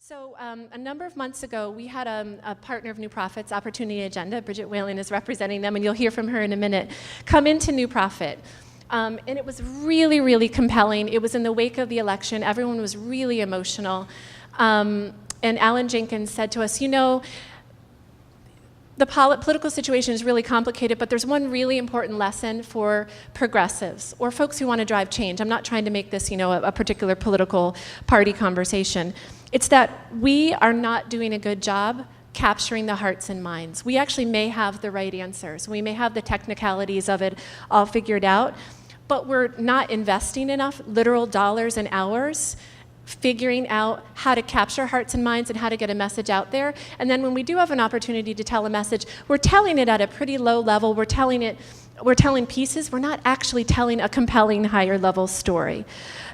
So a number of months ago, we had a partner of New Profit's Opportunity Agenda. Bridget Whalen is representing them, and you'll hear from her in a minute, come into New Profit. And it was really, really compelling. It was in the wake of the election. Everyone was really emotional. And Alan Jenkins said to us, you know, the political situation is really complicated, but there's one really important lesson for progressives or folks who want to drive change. I'm not trying to make this, you know, a particular political party conversation. It's that we are not doing a good job capturing the hearts and minds. We actually may have the right answers. We may have the technicalities of it all figured out, but we're not investing enough literal dollars and hours figuring out how to capture hearts and minds and how to get a message out there. And then when we do have an opportunity to tell a message, we're telling it at a pretty low level. We're telling pieces. We're not actually telling a compelling higher level story.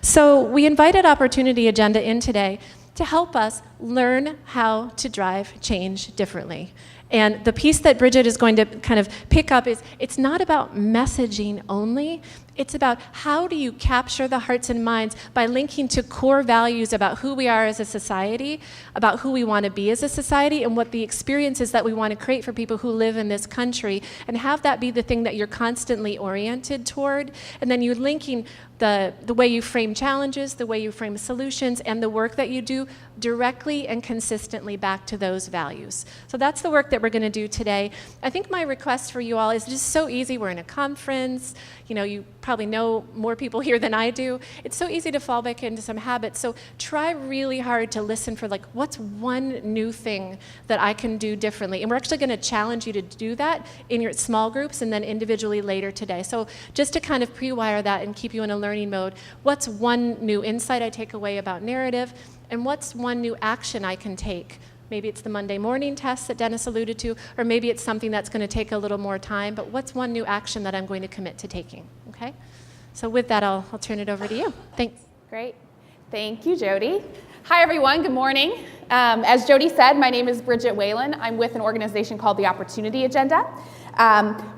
So we invited Opportunity Agenda in today to help us learn how to drive change differently. And the piece that Bridget is going to kind of pick up is, it's not about messaging only, it's about how do you capture the hearts and minds by linking to core values about who we are as a society, about who we want to be as a society, and what the experiences that we want to create for people who live in this country, and have that be the thing that you're constantly oriented toward. And then you're linking the way you frame challenges, the way you frame solutions, and the work that you do directly and consistently back to those values. So that's the work that we're going to do today. I think my request for you all is just so easy. We're in a conference. You know, you probably know more people here than I do. It's so easy to fall back into some habits. So try really hard to listen for, like, what's one new thing that I can do differently? And we're actually going to challenge you to do that in your small groups and then individually later today. So just to kind of pre-wire that and keep you in a learning mode, what's one new insight I take away about narrative? And what's one new action I can take? Maybe it's the Monday morning test that Dennis alluded to, or maybe it's something that's going to take a little more time, but what's one new action that I'm going to commit to taking, okay? So with that, I'll turn it over to you. Thanks. Great. Thank you, Jody. Hi, everyone. Good morning. As Jody said, my name is Bridget Whalen. I'm with an organization called the Opportunity Agenda.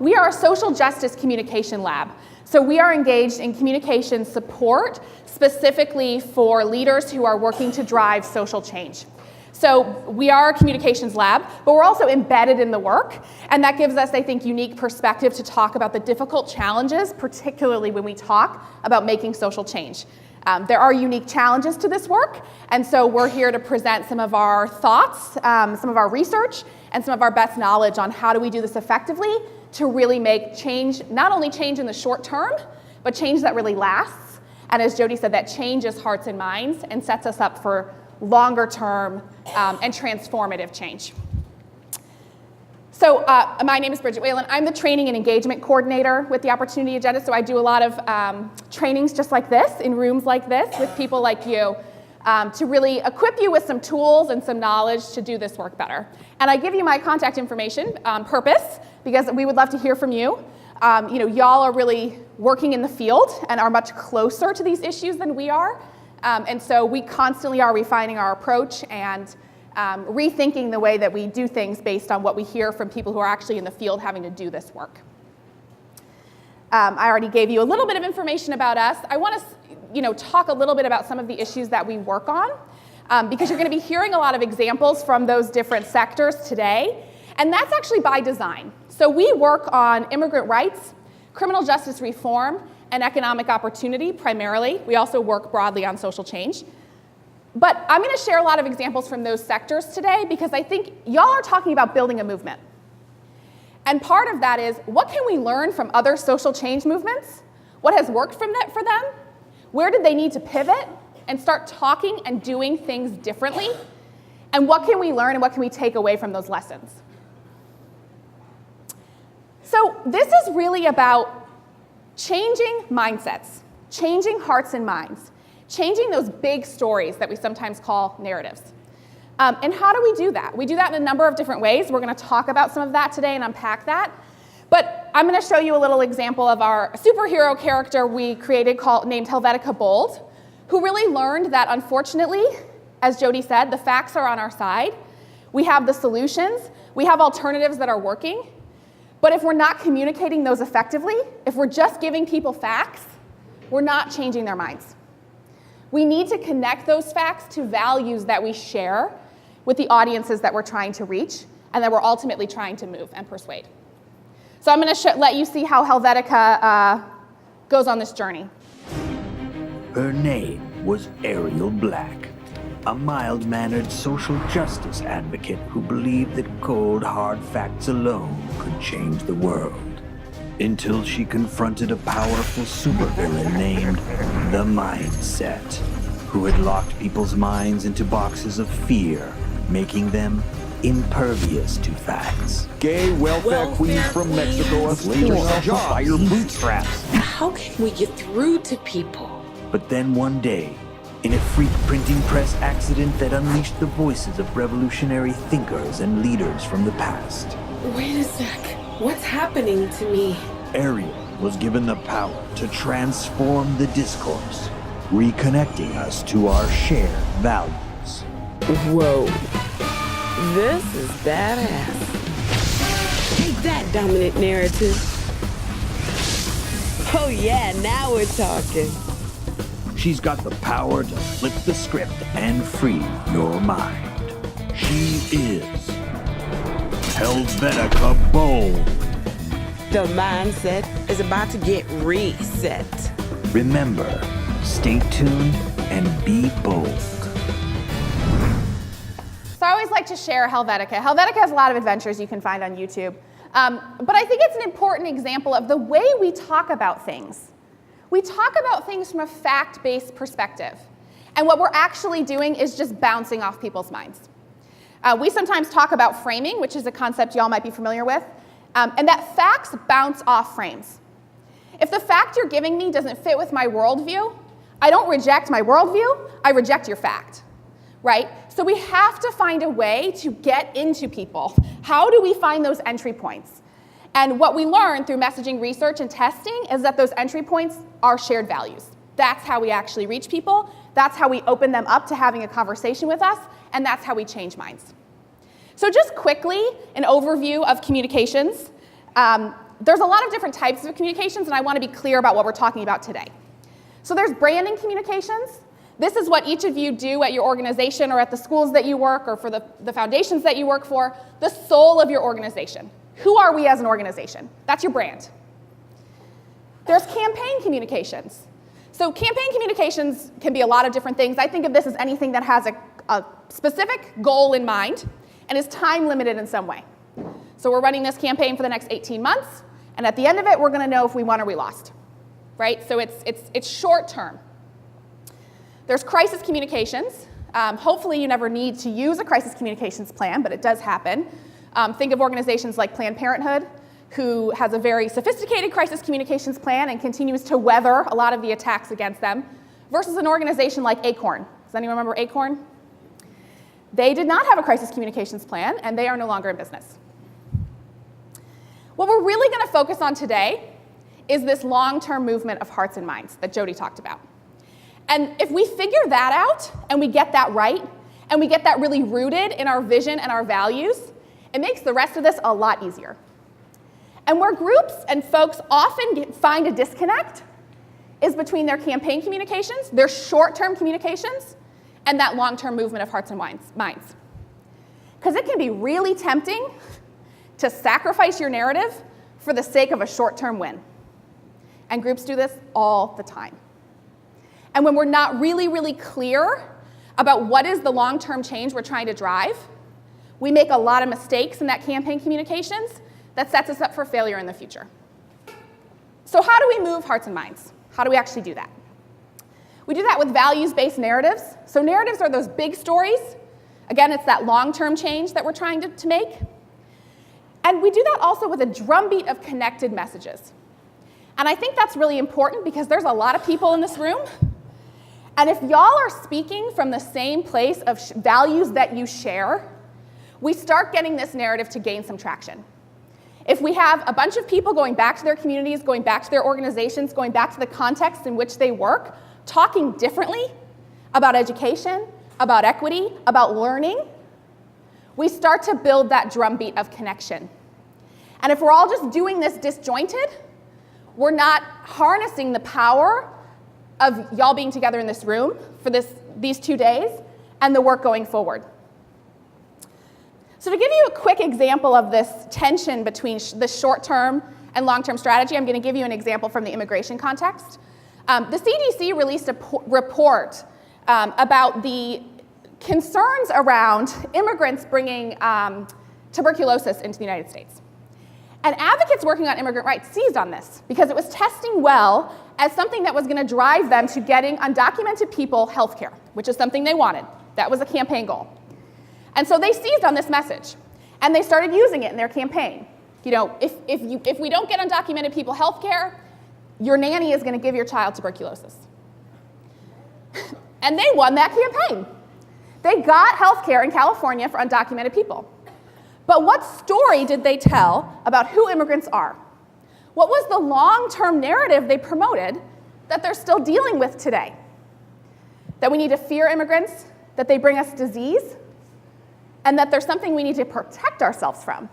We are a social justice communication lab. So we are engaged in communication support specifically for leaders who are working to drive social change. So we are a communications lab, but we're also embedded in the work, and that gives us, I think, unique perspective to talk about the difficult challenges, particularly when we talk about making social change. There are unique challenges to this work, and so we're here to present some of our thoughts, some of our research, and some of our best knowledge on how do we do this effectively to really make change, not only change in the short term, but change that really lasts. And as Jody said, that changes hearts and minds and sets us up for longer term and transformative change. So my name is Bridget Whalen. I'm the training and engagement coordinator with the Opportunity Agenda. So I do a lot of trainings just like this, in rooms like this, with people like you, to really equip you with some tools and some knowledge to do this work better. And I give you my contact information on purpose, because we would love to hear from you. You know, y'all are really working in the field and are much closer to these issues than we are. And so we constantly are refining our approach and rethinking the way that we do things based on what we hear from people who are actually in the field having to do this work. I already gave you a little bit of information about us. I want to talk a little bit about some of the issues that we work on, because you're going to be hearing a lot of examples from those different sectors today, and that's actually by design. So we work on immigrant rights, criminal justice reform, and economic opportunity primarily. We also work broadly on social change. But I'm going to share a lot of examples from those sectors today because I think y'all are talking about building a movement. And part of that is, what can we learn from other social change movements? What has worked for them? Where did they need to pivot and start talking and doing things differently? And what can we learn and what can we take away from those lessons? So this is really about changing mindsets, changing hearts and minds, changing those big stories that we sometimes call narratives. And how do we do that? We do that in a number of different ways. We're going to talk about some of that today and unpack that. But I'm going to show you a little example of our superhero character we created named Helvetica Bold, who really learned that, unfortunately, as Jody said, the facts are on our side. We have the solutions. We have alternatives that are working. But if we're not communicating those effectively, if we're just giving people facts, we're not changing their minds. We need to connect those facts to values that we share with the audiences that we're trying to reach and that we're ultimately trying to move and persuade. So I'm going to let you see how Helvetica goes on this journey. Her name was Ariel Black, a mild-mannered social justice advocate who believed that cold, hard facts alone could change the world. Until she confronted a powerful supervillain named the Mindset, who had locked people's minds into boxes of fear, making them impervious to facts. Gay welfare queen from Mexico has laid herself up by your bootstraps. How can we get through to people? But then one day, in a freak printing press accident that unleashed the voices of revolutionary thinkers and leaders from the past, Wait a sec. What's happening to me? Ariel was given the power to transform the discourse, reconnecting us to our shared values. Whoa. This is badass. Take that, dominant narrative. Oh yeah, now we're talking. She's got the power to flip the script and free your mind. She is Helvetica Bold. The mindset is about to get reset. Remember, stay tuned and be bold. So I always like to share Helvetica. Helvetica has a lot of adventures you can find on YouTube. But I think it's an important example of the way we talk about things. We talk about things from a fact-based perspective. And what we're actually doing is just bouncing off people's minds. We sometimes talk about framing, which is a concept y'all might be familiar with, and that facts bounce off frames. If the fact you're giving me doesn't fit with my worldview, I don't reject my worldview, I reject your fact, right? So we have to find a way to get into people. How do we find those entry points? And what we learn through messaging research and testing is that those entry points are shared values. That's how we actually reach people. That's how we open them up to having a conversation with us, and that's how we change minds. So just quickly, an overview of communications. There's a lot of different types of communications, and I want to be clear about what we're talking about today. So there's branding communications. This is what each of you do at your organization or at the schools that you work or for the foundations that you work for, the soul of your organization. Who are we as an organization? That's your brand. There's campaign communications. So campaign communications can be a lot of different things. I think of this as anything that has a specific goal in mind and is time limited in some way. So we're running this campaign for the next 18 months, and at the end of it, we're going to know if we won or we lost, right? So it's short term. There's crisis communications. Hopefully you never need to use a crisis communications plan, but it does happen. Think of organizations like Planned Parenthood, who has a very sophisticated crisis communications plan and continues to weather a lot of the attacks against them, versus an organization like Acorn. Does anyone remember Acorn? They did not have a crisis communications plan, and they are no longer in business. What we're really going to focus on today is this long-term movement of hearts and minds that Jody talked about. And if we figure that out, and we get that right, and we get that really rooted in our vision and our values, it makes the rest of this a lot easier. And where groups and folks often find a disconnect is between their campaign communications, their short-term communications, and that long-term movement of hearts and minds. Because it can be really tempting to sacrifice your narrative for the sake of a short-term win. And groups do this all the time. And when we're not really, really clear about what is the long-term change we're trying to drive, we make a lot of mistakes in that campaign communications that sets us up for failure in the future. So how do we move hearts and minds? How do we actually do that? We do that with values-based narratives. So narratives are those big stories. Again, it's that long-term change that we're trying to make. And we do that also with a drumbeat of connected messages. And I think that's really important because there's a lot of people in this room. And if y'all are speaking from the same place of values that you share, we start getting this narrative to gain some traction. If we have a bunch of people going back to their communities, going back to their organizations, going back to the context in which they work, talking differently about education, about equity, about learning, we start to build that drumbeat of connection. And if we're all just doing this disjointed, we're not harnessing the power of y'all being together in this room for these 2 days and the work going forward. So to give you a quick example of this tension between the short-term and long-term strategy, I'm going to give you an example from the immigration context. The CDC released a report about the concerns around immigrants bringing tuberculosis into the United States. And advocates working on immigrant rights seized on this because it was testing well as something that was going to drive them to getting undocumented people health care, which is something they wanted. That was a campaign goal. And so they seized on this message, and they started using it in their campaign. You know, if we don't get undocumented people health care, your nanny is going to give your child tuberculosis. And they won that campaign. They got health care in California for undocumented people. But what story did they tell about who immigrants are? What was the long-term narrative they promoted that they're still dealing with today? That we need to fear immigrants, that they bring us disease, and that there's something we need to protect ourselves from.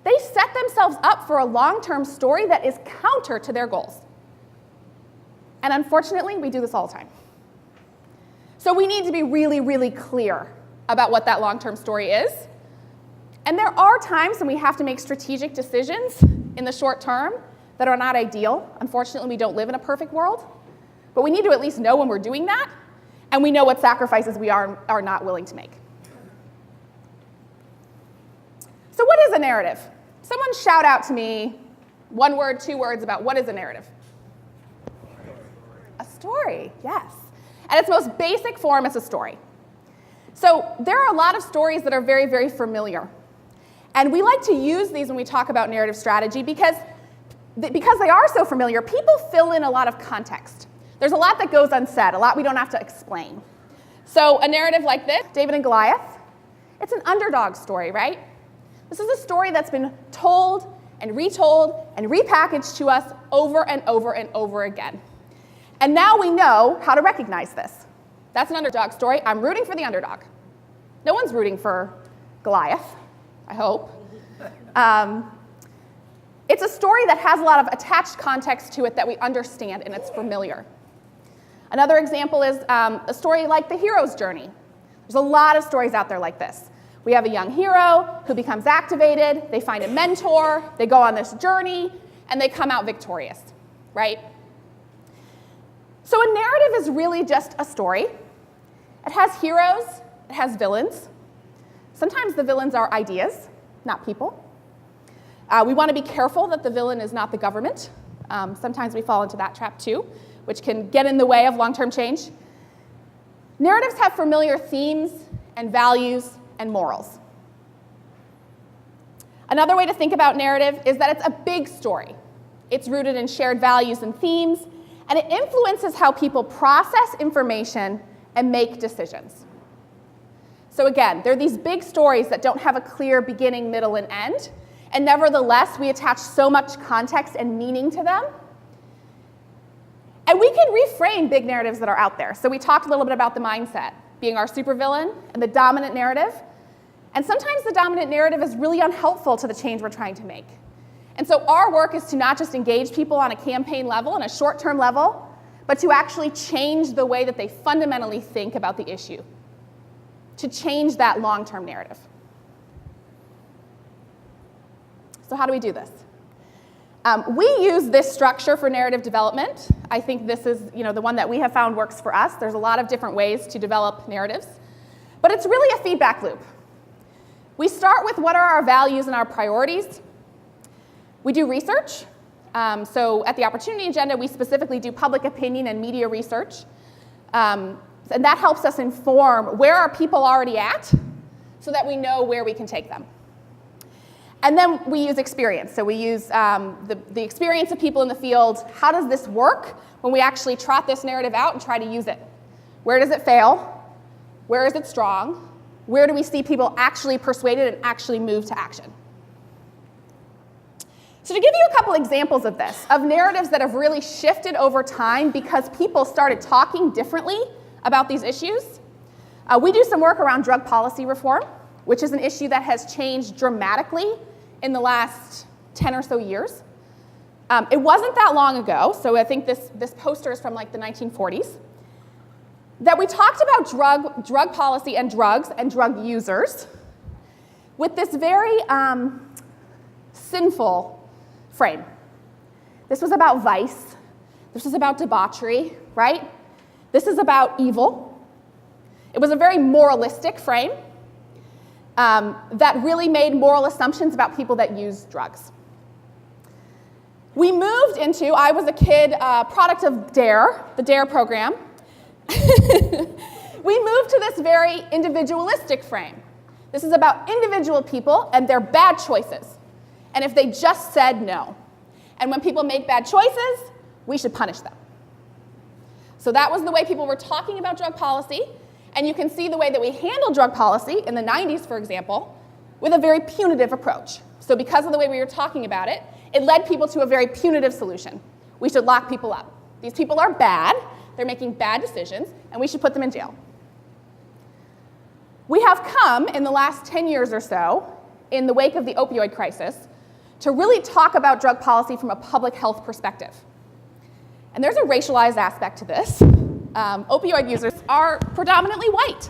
They set themselves up for a long-term story that is counter to their goals. And unfortunately, we do this all the time. So we need to be really, really clear about what that long-term story is. And there are times when we have to make strategic decisions in the short term that are not ideal. Unfortunately, we don't live in a perfect world. But we need to at least know when we're doing that, and we know what sacrifices we are not willing to make. So what is a narrative? Someone shout out to me 1 word, 2 words about what is a narrative. A story, yes. At its most basic form, it's a story. So there are a lot of stories that are very, very familiar. And we like to use these when we talk about narrative strategy because they are so familiar, people fill in a lot of context. There's a lot that goes unsaid, a lot we don't have to explain. So a narrative like this, David and Goliath, it's an underdog story, right? This is a story that's been told and retold and repackaged to us over and over and over again. And now we know how to recognize this. That's an underdog story. I'm rooting for the underdog. No one's rooting for Goliath, I hope. It's a story that has a lot of attached context to it that we understand, and it's familiar. Another example is a story like the hero's journey. There's a lot of stories out there like this. We have a young hero who becomes activated, they find a mentor, they go on this journey, and they come out victorious, right? So a narrative is really just a story. It has heroes, it has villains. Sometimes the villains are ideas, not people. We want to be careful that the villain is not the government. Sometimes we fall into that trap too, which can get in the way of long-term change. Narratives have familiar themes and values and morals. Another way to think about narrative is that it's a big story. It's rooted in shared values and themes, and it influences how people process information and make decisions. So again, there are these big stories that don't have a clear beginning, middle, and end, and nevertheless, we attach so much context and meaning to them. And we can reframe big narratives that are out there. So we talked a little bit about the mindset being our supervillain and the dominant narrative. And sometimes the dominant narrative is really unhelpful to the change we're trying to make. And so our work is to not just engage people on a campaign level and a short-term level, but to actually change the way that they fundamentally think about the issue, to change that long-term narrative. So how do we do this? We use this structure for narrative development. I think this is the one that we have found works for us. There's a lot of different ways to develop narratives, but it's really a feedback loop. We start with what are our values and our priorities. We do research. So at the Opportunity Agenda, we specifically do public opinion and media research. And that helps us inform where are people already at so that we know where we can take them. And then we use experience. So we use the experience of people in the field. How does this work when we actually trot this narrative out and try to use it? Where does it fail? Where is it strong? Where do we see people actually persuaded and actually move to action? So to give you a couple examples of this, of narratives that have really shifted over time because people started talking differently about these issues, we do some work around drug policy reform, which is an issue that has changed dramatically in the last 10 or so years. It wasn't that long ago, so I think this poster is from like the 1940s, that we talked about drug policy and drug users with this very sinful frame. This was about vice. This was about debauchery, right? This is about evil. It was a very moralistic frame that really made moral assumptions about people that use drugs. We moved into, I was a kid, product of DARE, the DARE program. We moved to this very individualistic frame. This is about individual people and their bad choices, and if they just said no. And when people make bad choices, we should punish them. So that was the way people were talking about drug policy, and you can see the way that we handled drug policy in the 90s, for example, with a very punitive approach. So because of the way we were talking about it, it led people to a very punitive solution. We should lock people up. These people are bad, they're making bad decisions, and we should put them in jail. We have come, in the last 10 years or so, in the wake of the opioid crisis, to really talk about drug policy from a public health perspective. And there's a racialized aspect to this. Opioid users are predominantly white,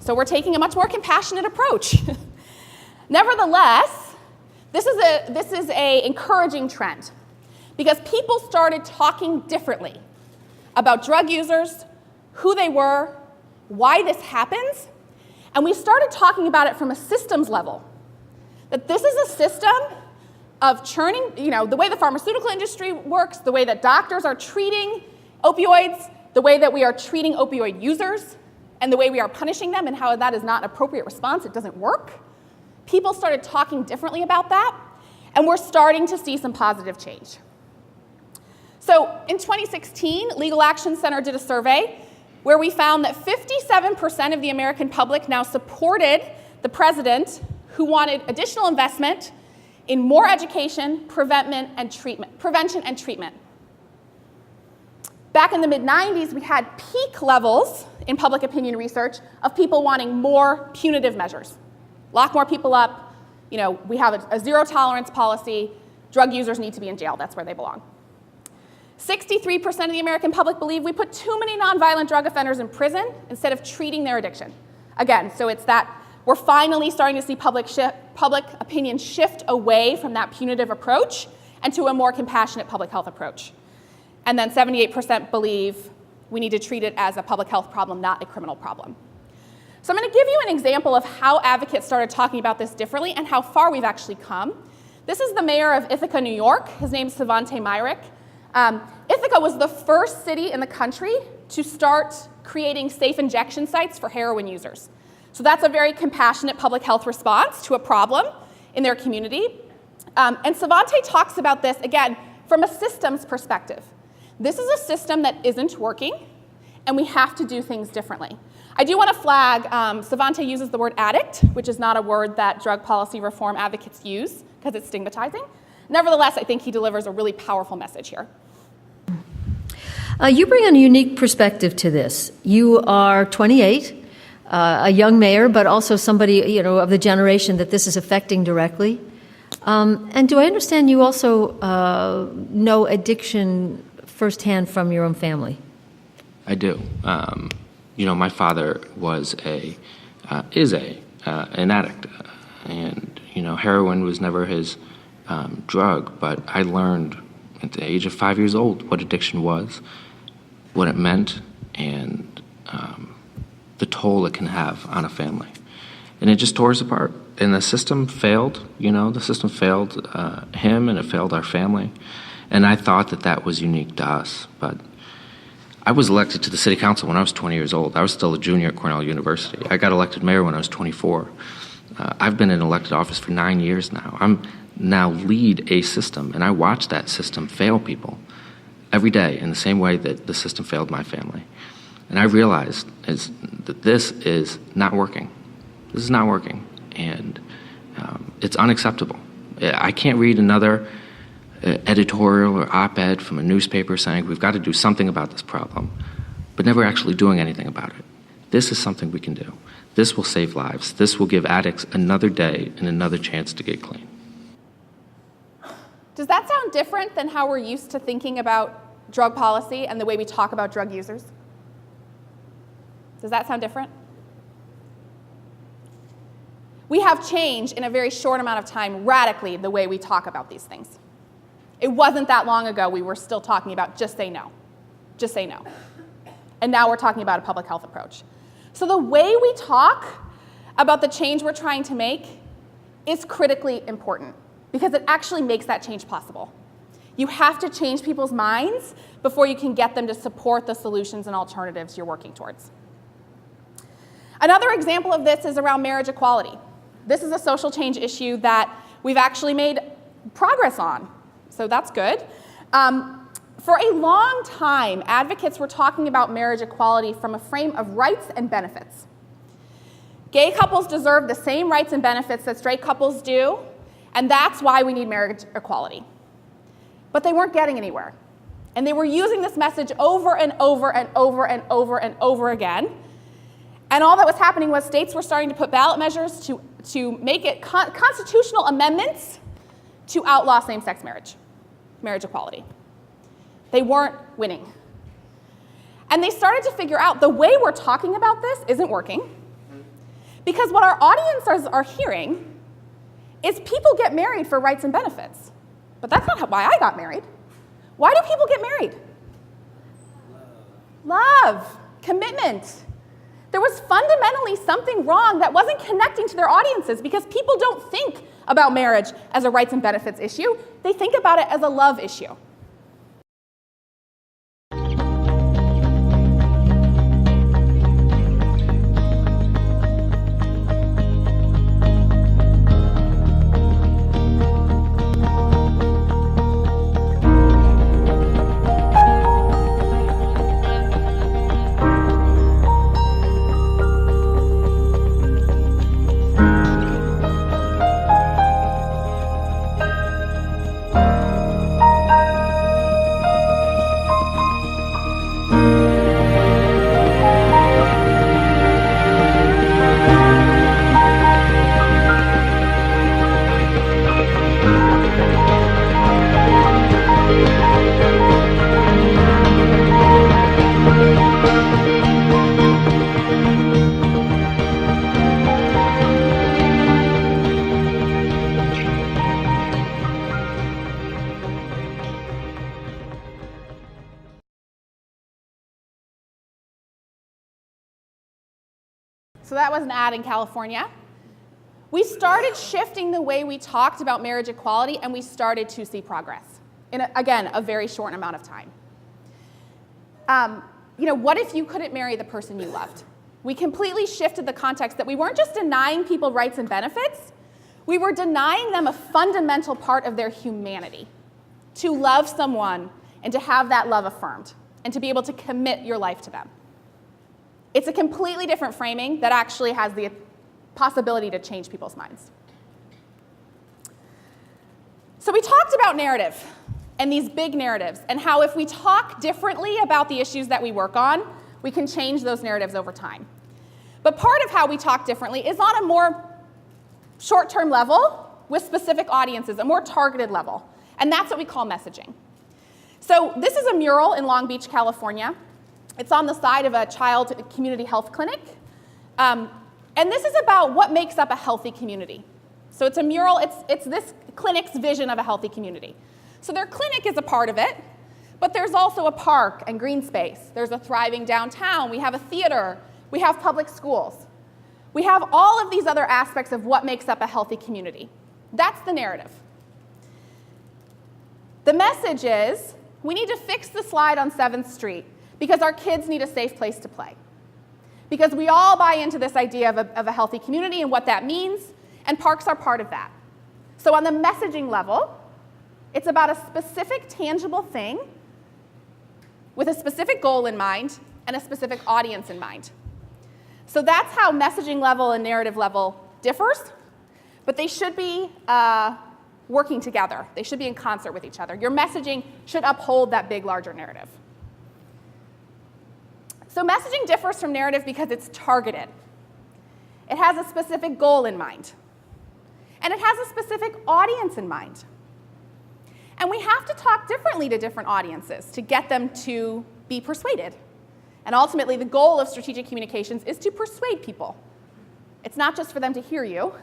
so we're taking a much more compassionate approach. Nevertheless, this is an encouraging trend, because people started talking differently about drug users, who they were, why this happens, and we started talking about it from a systems level. That this is a system of churning, the way the pharmaceutical industry works, the way that doctors are treating opioids, the way that we are treating opioid users, and the way we are punishing them, and how that is not an appropriate response, it doesn't work. People started talking differently about that, and we're starting to see some positive change. So in 2016, Legal Action Center did a survey where we found that 57% of the American public now supported the president, who wanted additional investment in more education, prevention, and treatment. Back in the mid-90s, we had peak levels in public opinion research of people wanting more punitive measures. Lock more people up, we have a zero tolerance policy, drug users need to be in jail, that's where they belong. 63% of the American public believe we put too many nonviolent drug offenders in prison instead of treating their addiction. Again, so it's that we're finally starting to see public opinion shift away from that punitive approach and to a more compassionate public health approach. And then 78% believe we need to treat it as a public health problem, not a criminal problem. So I'm going to give you an example of how advocates started talking about this differently and how far we've actually come. This is the mayor of Ithaca, New York. His name's Savante Myrick. Ithaca was the first city in the country to start creating safe injection sites for heroin users. So that's a very compassionate public health response to a problem in their community. And Savante talks about this, again, from a systems perspective. This is a system that isn't working, and we have to do things differently. I do want to flag, Savante uses the word addict, which is not a word that drug policy reform advocates use because it's stigmatizing. Nevertheless, I think he delivers a really powerful message here. You bring a unique perspective to this. You are 28, a young mayor, but also somebody of the generation that this is affecting directly. And do I understand you also know addiction firsthand from your own family? I do. My father is an addict, and heroin was never his drug. But I learned at the age of 5 years old what addiction was, what it meant, and the toll it can have on a family. And it just tore us apart. And the system failed. The system failed him, and it failed our family. And I thought that was unique to us, but I was elected to the city council when I was 20 years old. I was still a junior at Cornell University. I got elected mayor when I was 24. I've been in elected office for 9 years now. I'm now lead a system, and I watch that system fail people every day in the same way that the system failed my family. And I realized that this is not working. This is not working, and it's unacceptable. I can't read another editorial or op-ed from a newspaper saying we've got to do something about this problem, but never actually doing anything about it. This is something we can do. This will save lives. This will give addicts another day and another chance to get clean. Does that sound different than how we're used to thinking about drug policy and the way we talk about drug users? Does that sound different? We have changed in a very short amount of time radically the way we talk about these things. It wasn't that long ago we were still talking about just say no. Just say no. And now we're talking about a public health approach. So the way we talk about the change we're trying to make is critically important because it actually makes that change possible. You have to change people's minds before you can get them to support the solutions and alternatives you're working towards. Another example of this is around marriage equality. This is a social change issue that we've actually made progress on, so that's good. For a long time, advocates were talking about marriage equality from a frame of rights and benefits. Gay couples deserve the same rights and benefits that straight couples do, and that's why we need marriage equality. But they weren't getting anywhere. And they were using this message over and over and over and over and over again. And all that was happening was states were starting to put ballot measures to make it constitutional amendments to outlaw same-sex marriage equality. They weren't winning. And they started to figure out the way we're talking about this isn't working, because what our audiences are hearing is people get married for rights and benefits. But that's not why I got married. Why do people get married? Love, commitment. There was fundamentally something wrong that wasn't connecting to their audiences because people don't think about marriage as a rights and benefits issue. They think about it as a love issue. So that was an ad in California. We started shifting the way we talked about marriage equality, and we started to see progress in, again, a very short amount of time. What if you couldn't marry the person you loved? We completely shifted the context that we weren't just denying people rights and benefits, we were denying them a fundamental part of their humanity, to love someone and to have that love affirmed, and to be able to commit your life to them. It's a completely different framing that actually has the possibility to change people's minds. So we talked about narrative and these big narratives and how if we talk differently about the issues that we work on, we can change those narratives over time. But part of how we talk differently is on a more short-term level with specific audiences, a more targeted level. And that's what we call messaging. So this is a mural in Long Beach, California. It's on the side of a child community health clinic. And this is about what makes up a healthy community. So it's a mural, it's this clinic's vision of a healthy community. So their clinic is a part of it, but there's also a park and green space. There's a thriving downtown. We have a theater. We have public schools. We have all of these other aspects of what makes up a healthy community. That's the narrative. The message is we need to fix the slide on 7th Street because our kids need a safe place to play. Because we all buy into this idea of a healthy community and what that means, and parks are part of that. So on the messaging level, it's about a specific tangible thing with a specific goal in mind and a specific audience in mind. So that's how messaging level and narrative level differs, but they should be working together. They should be in concert with each other. Your messaging should uphold that big, larger narrative. So messaging differs from narrative because it's targeted. It has a specific goal in mind. And it has a specific audience in mind. And we have to talk differently to different audiences to get them to be persuaded. And ultimately, the goal of strategic communications is to persuade people. It's not just for them to hear you,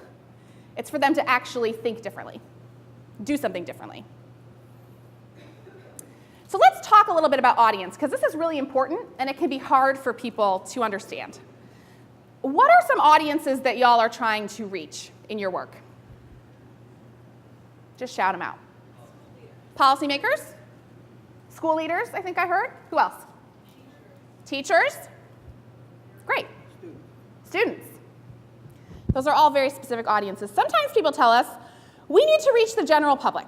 it's for them to actually think differently, do something differently. So let's talk a little bit about audience, because this is really important and it can be hard for people to understand. What are some audiences that y'all are trying to reach in your work? Just shout them out. Policymakers? School leaders, I think I heard. Who else? Teachers? Great. Students. Those are all very specific audiences. Sometimes people tell us, we need to reach the general public.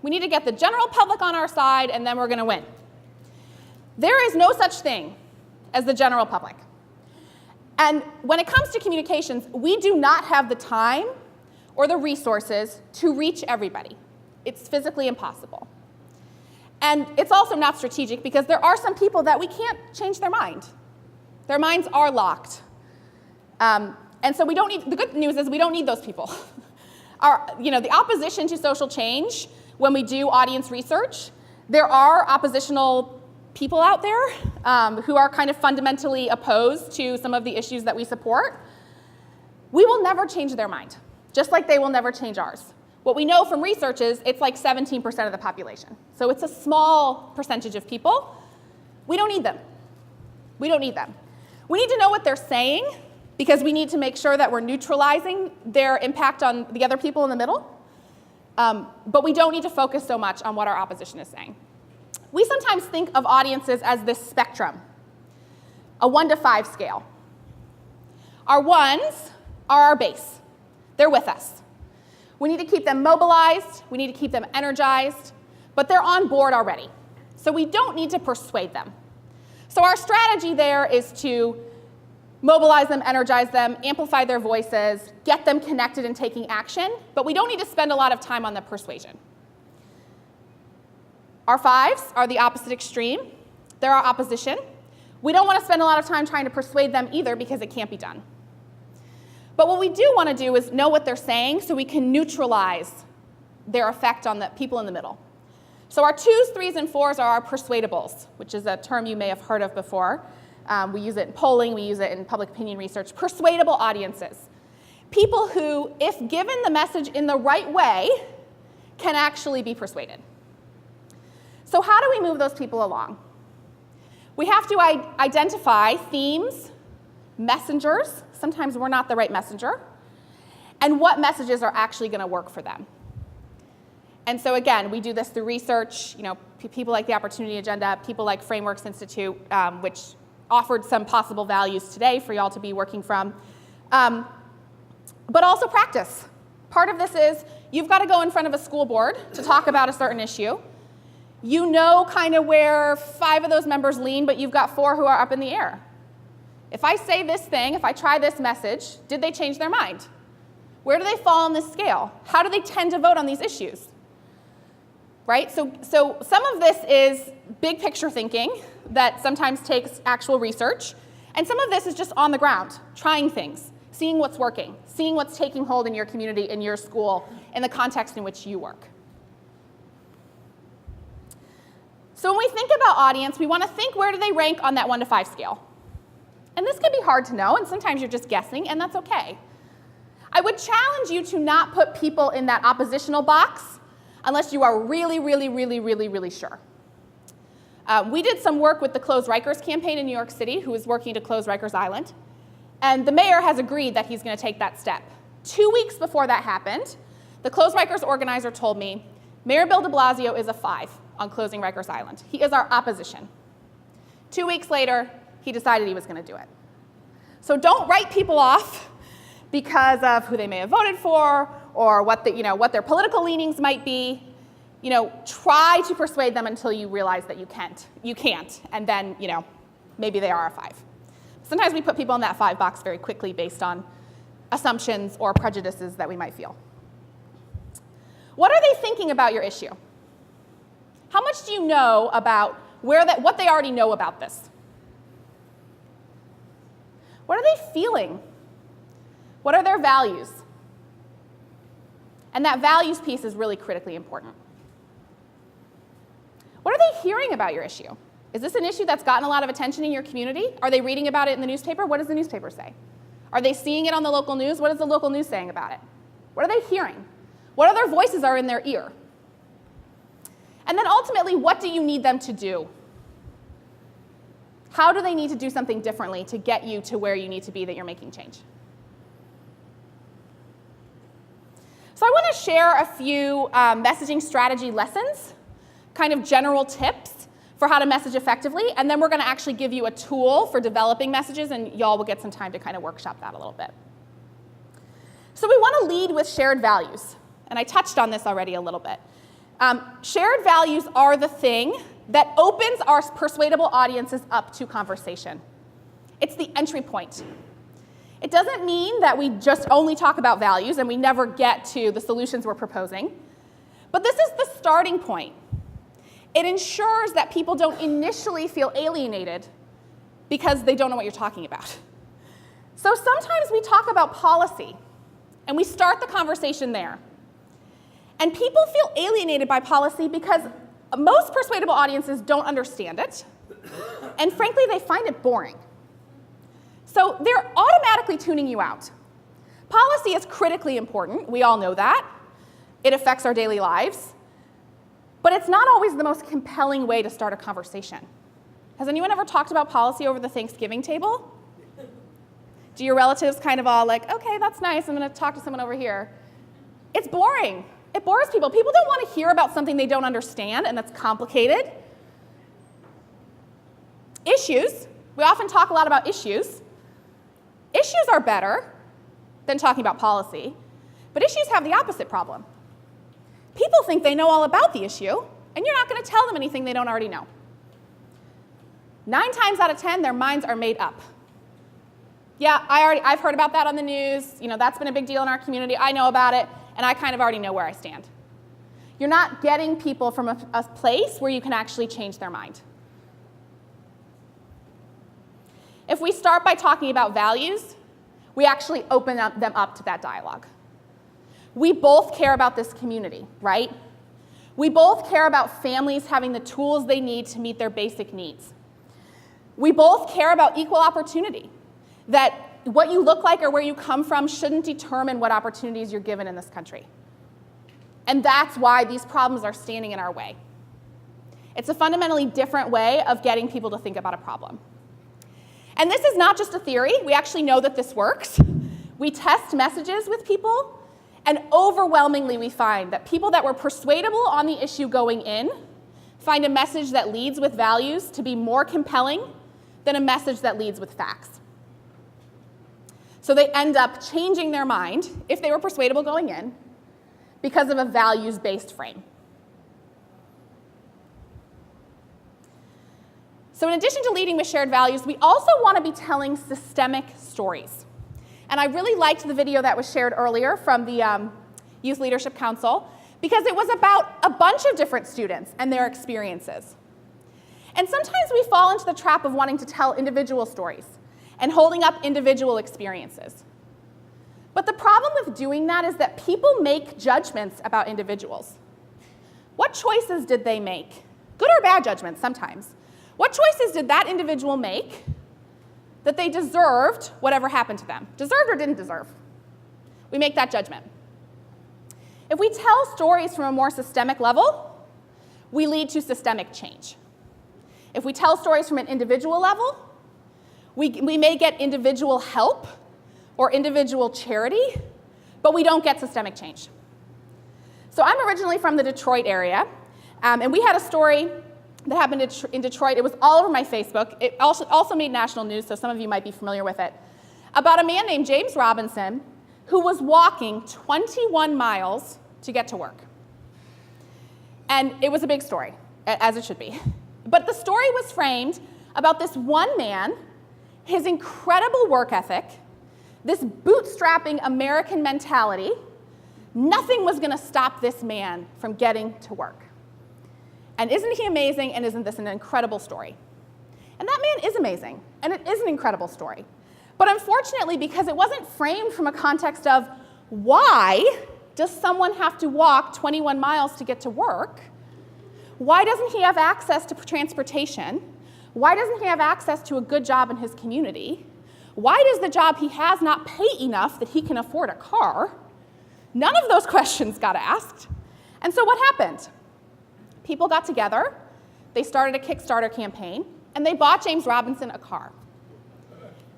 We need to get the general public on our side, and then we're going to win. There is no such thing as the general public. And when it comes to communications, we do not have the time or the resources to reach everybody. It's physically impossible. And it's also not strategic because there are some people that we can't change their mind. Their minds are locked. And so we don't need, the good news is we don't need those people. The opposition to social change, when we do audience research, there are oppositional people out there who are kind of fundamentally opposed to some of the issues that we support. We will never change their mind, just like they will never change ours. What we know from research is it's like 17% of the population. So it's a small percentage of people. We don't need them. We don't need them. We need to know what they're saying because we need to make sure that we're neutralizing their impact on the other people in the middle. But we don't need to focus so much on what our opposition is saying. We sometimes think of audiences as this spectrum, a 1 to 5 scale. Our ones are our base. They're with us. We need to keep them mobilized, we need to keep them energized, but they're on board already. So we don't need to persuade them. So our strategy there is to mobilize them, energize them, amplify their voices, get them connected and taking action, but we don't need to spend a lot of time on the persuasion. Our 5s are the opposite extreme. They're our opposition. We don't want to spend a lot of time trying to persuade them either because it can't be done. But what we do want to do is know what they're saying so we can neutralize their effect on the people in the middle. So our 2s, 3s, and 4s are our persuadables, which is a term you may have heard of before. We use it in polling, we use it in public opinion research. Persuadable audiences. People who, if given the message in the right way, can actually be persuaded. So how do we move those people along? We have to identify themes, messengers. Sometimes we're not the right messenger, and what messages are actually going to work for them. And so again, we do this through research, people like the Opportunity Agenda, people like Frameworks Institute, which offered some possible values today for y'all to be working from, but also practice. Part of this is you've got to go in front of a school board to talk about a certain issue. You know kind of where 5 of those members lean, but you've got 4 who are up in the air. If I say this thing, if I try this message, did they change their mind? Where do they fall on this scale? How do they tend to vote on these issues? Right? So some of this is big picture thinking that sometimes takes actual research, and some of this is just on the ground, trying things, seeing what's working, seeing what's taking hold in your community, in your school, in the context in which you work. So when we think about audience, we want to think where do they rank on that 1 to 5 scale. And this can be hard to know, and sometimes you're just guessing, and that's okay. I would challenge you to not put people in that oppositional box unless you are really, really, really, really, really sure. We did some work with the Close Rikers campaign in New York City, who is working to close Rikers Island, and the mayor has agreed that he's going to take that step. 2 weeks before that happened, the Close Rikers organizer told me, Mayor Bill de Blasio is a 5 on closing Rikers Island. He is our opposition. 2 weeks later, he decided he was going to do it. So don't write people off because of who they may have voted for or what their political leanings might be. Try to persuade them until you realize that you can't, and then maybe they are a 5. Sometimes we put people in that 5 box very quickly based on assumptions or prejudices that we might feel. What are they thinking about your issue? How much do you know about what they already know about this? What are they feeling? What are their values? And that values piece is really critically important. What are they hearing about your issue? Is this an issue that's gotten a lot of attention in your community? Are they reading about it in the newspaper? What does the newspaper say? Are they seeing it on the local news? What is the local news saying about it? What are they hearing? What other voices are in their ear? And then ultimately, what do you need them to do? How do they need to do something differently to get you to where you need to be that you're making change? So I want to share a few messaging strategy lessons, kind of general tips for how to message effectively, and then we're going to actually give you a tool for developing messages, and y'all will get some time to kind of workshop that a little bit. So we want to lead with shared values, and I touched on this already a little bit. Shared values are the thing that opens our persuadable audiences up to conversation. It's the entry point. It doesn't mean that we just only talk about values and we never get to the solutions we're proposing, but this is the starting point. It ensures that people don't initially feel alienated because they don't know what you're talking about. So sometimes we talk about policy, and we start the conversation there. And people feel alienated by policy because most persuadable audiences don't understand it, and frankly, they find it boring. So they're automatically tuning you out. Policy is critically important. We all know that. It affects our daily lives. But it's not always the most compelling way to start a conversation. Has anyone ever talked about policy over the Thanksgiving table? Do your relatives kind of all like, okay, that's nice, I'm going to talk to someone over here? It's boring. It bores people. People don't want to hear about something they don't understand and that's complicated. Issues. We often talk a lot about issues. Issues are better than talking about policy, but issues have the opposite problem. People think they know all about the issue, and you're not going to tell them anything they don't already know. 9 times out of 10, their minds are made up. Yeah, I've heard about that on the news. You know, that's been a big deal in our community. I know about it, and I kind of already know where I stand. You're not getting people from a place where you can actually change their mind. If we start by talking about values, we actually open them up to that dialogue. We both care about this community, right? We both care about families having the tools they need to meet their basic needs. We both care about equal opportunity, that what you look like or where you come from shouldn't determine what opportunities you're given in this country. And that's why these problems are standing in our way. It's a fundamentally different way of getting people to think about a problem. And this is not just a theory. We actually know that this works. We test messages with people, and overwhelmingly we find that people that were persuadable on the issue going in find a message that leads with values to be more compelling than a message that leads with facts. So they end up changing their mind, if they were persuadable going in, because of a values-based frame. So in addition to leading with shared values, we also want to be telling systemic stories. And I really liked the video that was shared earlier from the Youth Leadership Council, because it was about a bunch of different students and their experiences. And sometimes we fall into the trap of wanting to tell individual stories and holding up individual experiences. But the problem with doing that is that people make judgments about individuals. What choices did they make? Good or bad judgments sometimes. What choices did that individual make that they deserved whatever happened to them? Deserved or didn't deserve? We make that judgment. If we tell stories from a more systemic level, we lead to systemic change. If we tell stories from an individual level, we may get individual help or individual charity, but we don't get systemic change. So I'm originally from the Detroit area, and we had a story that happened in Detroit. It was all over my Facebook. It also made national news, so some of you might be familiar with it, about a man named James Robinson who was walking 21 miles to get to work. And it was a big story, as it should be. But the story was framed about this one man, his incredible work ethic, this bootstrapping American mentality. Nothing was going to stop this man from getting to work. And isn't he amazing, and isn't this an incredible story? And that man is amazing, and it is an incredible story. But unfortunately, because it wasn't framed from a context of why does someone have to walk 21 miles to get to work, Why doesn't he have access to transportation? Why doesn't he have access to a good job in his community? Why does the job he has not pay enough that he can afford a car? None of those questions got asked. And so what happened? People got together, they started a Kickstarter campaign, and they bought James Robinson a car.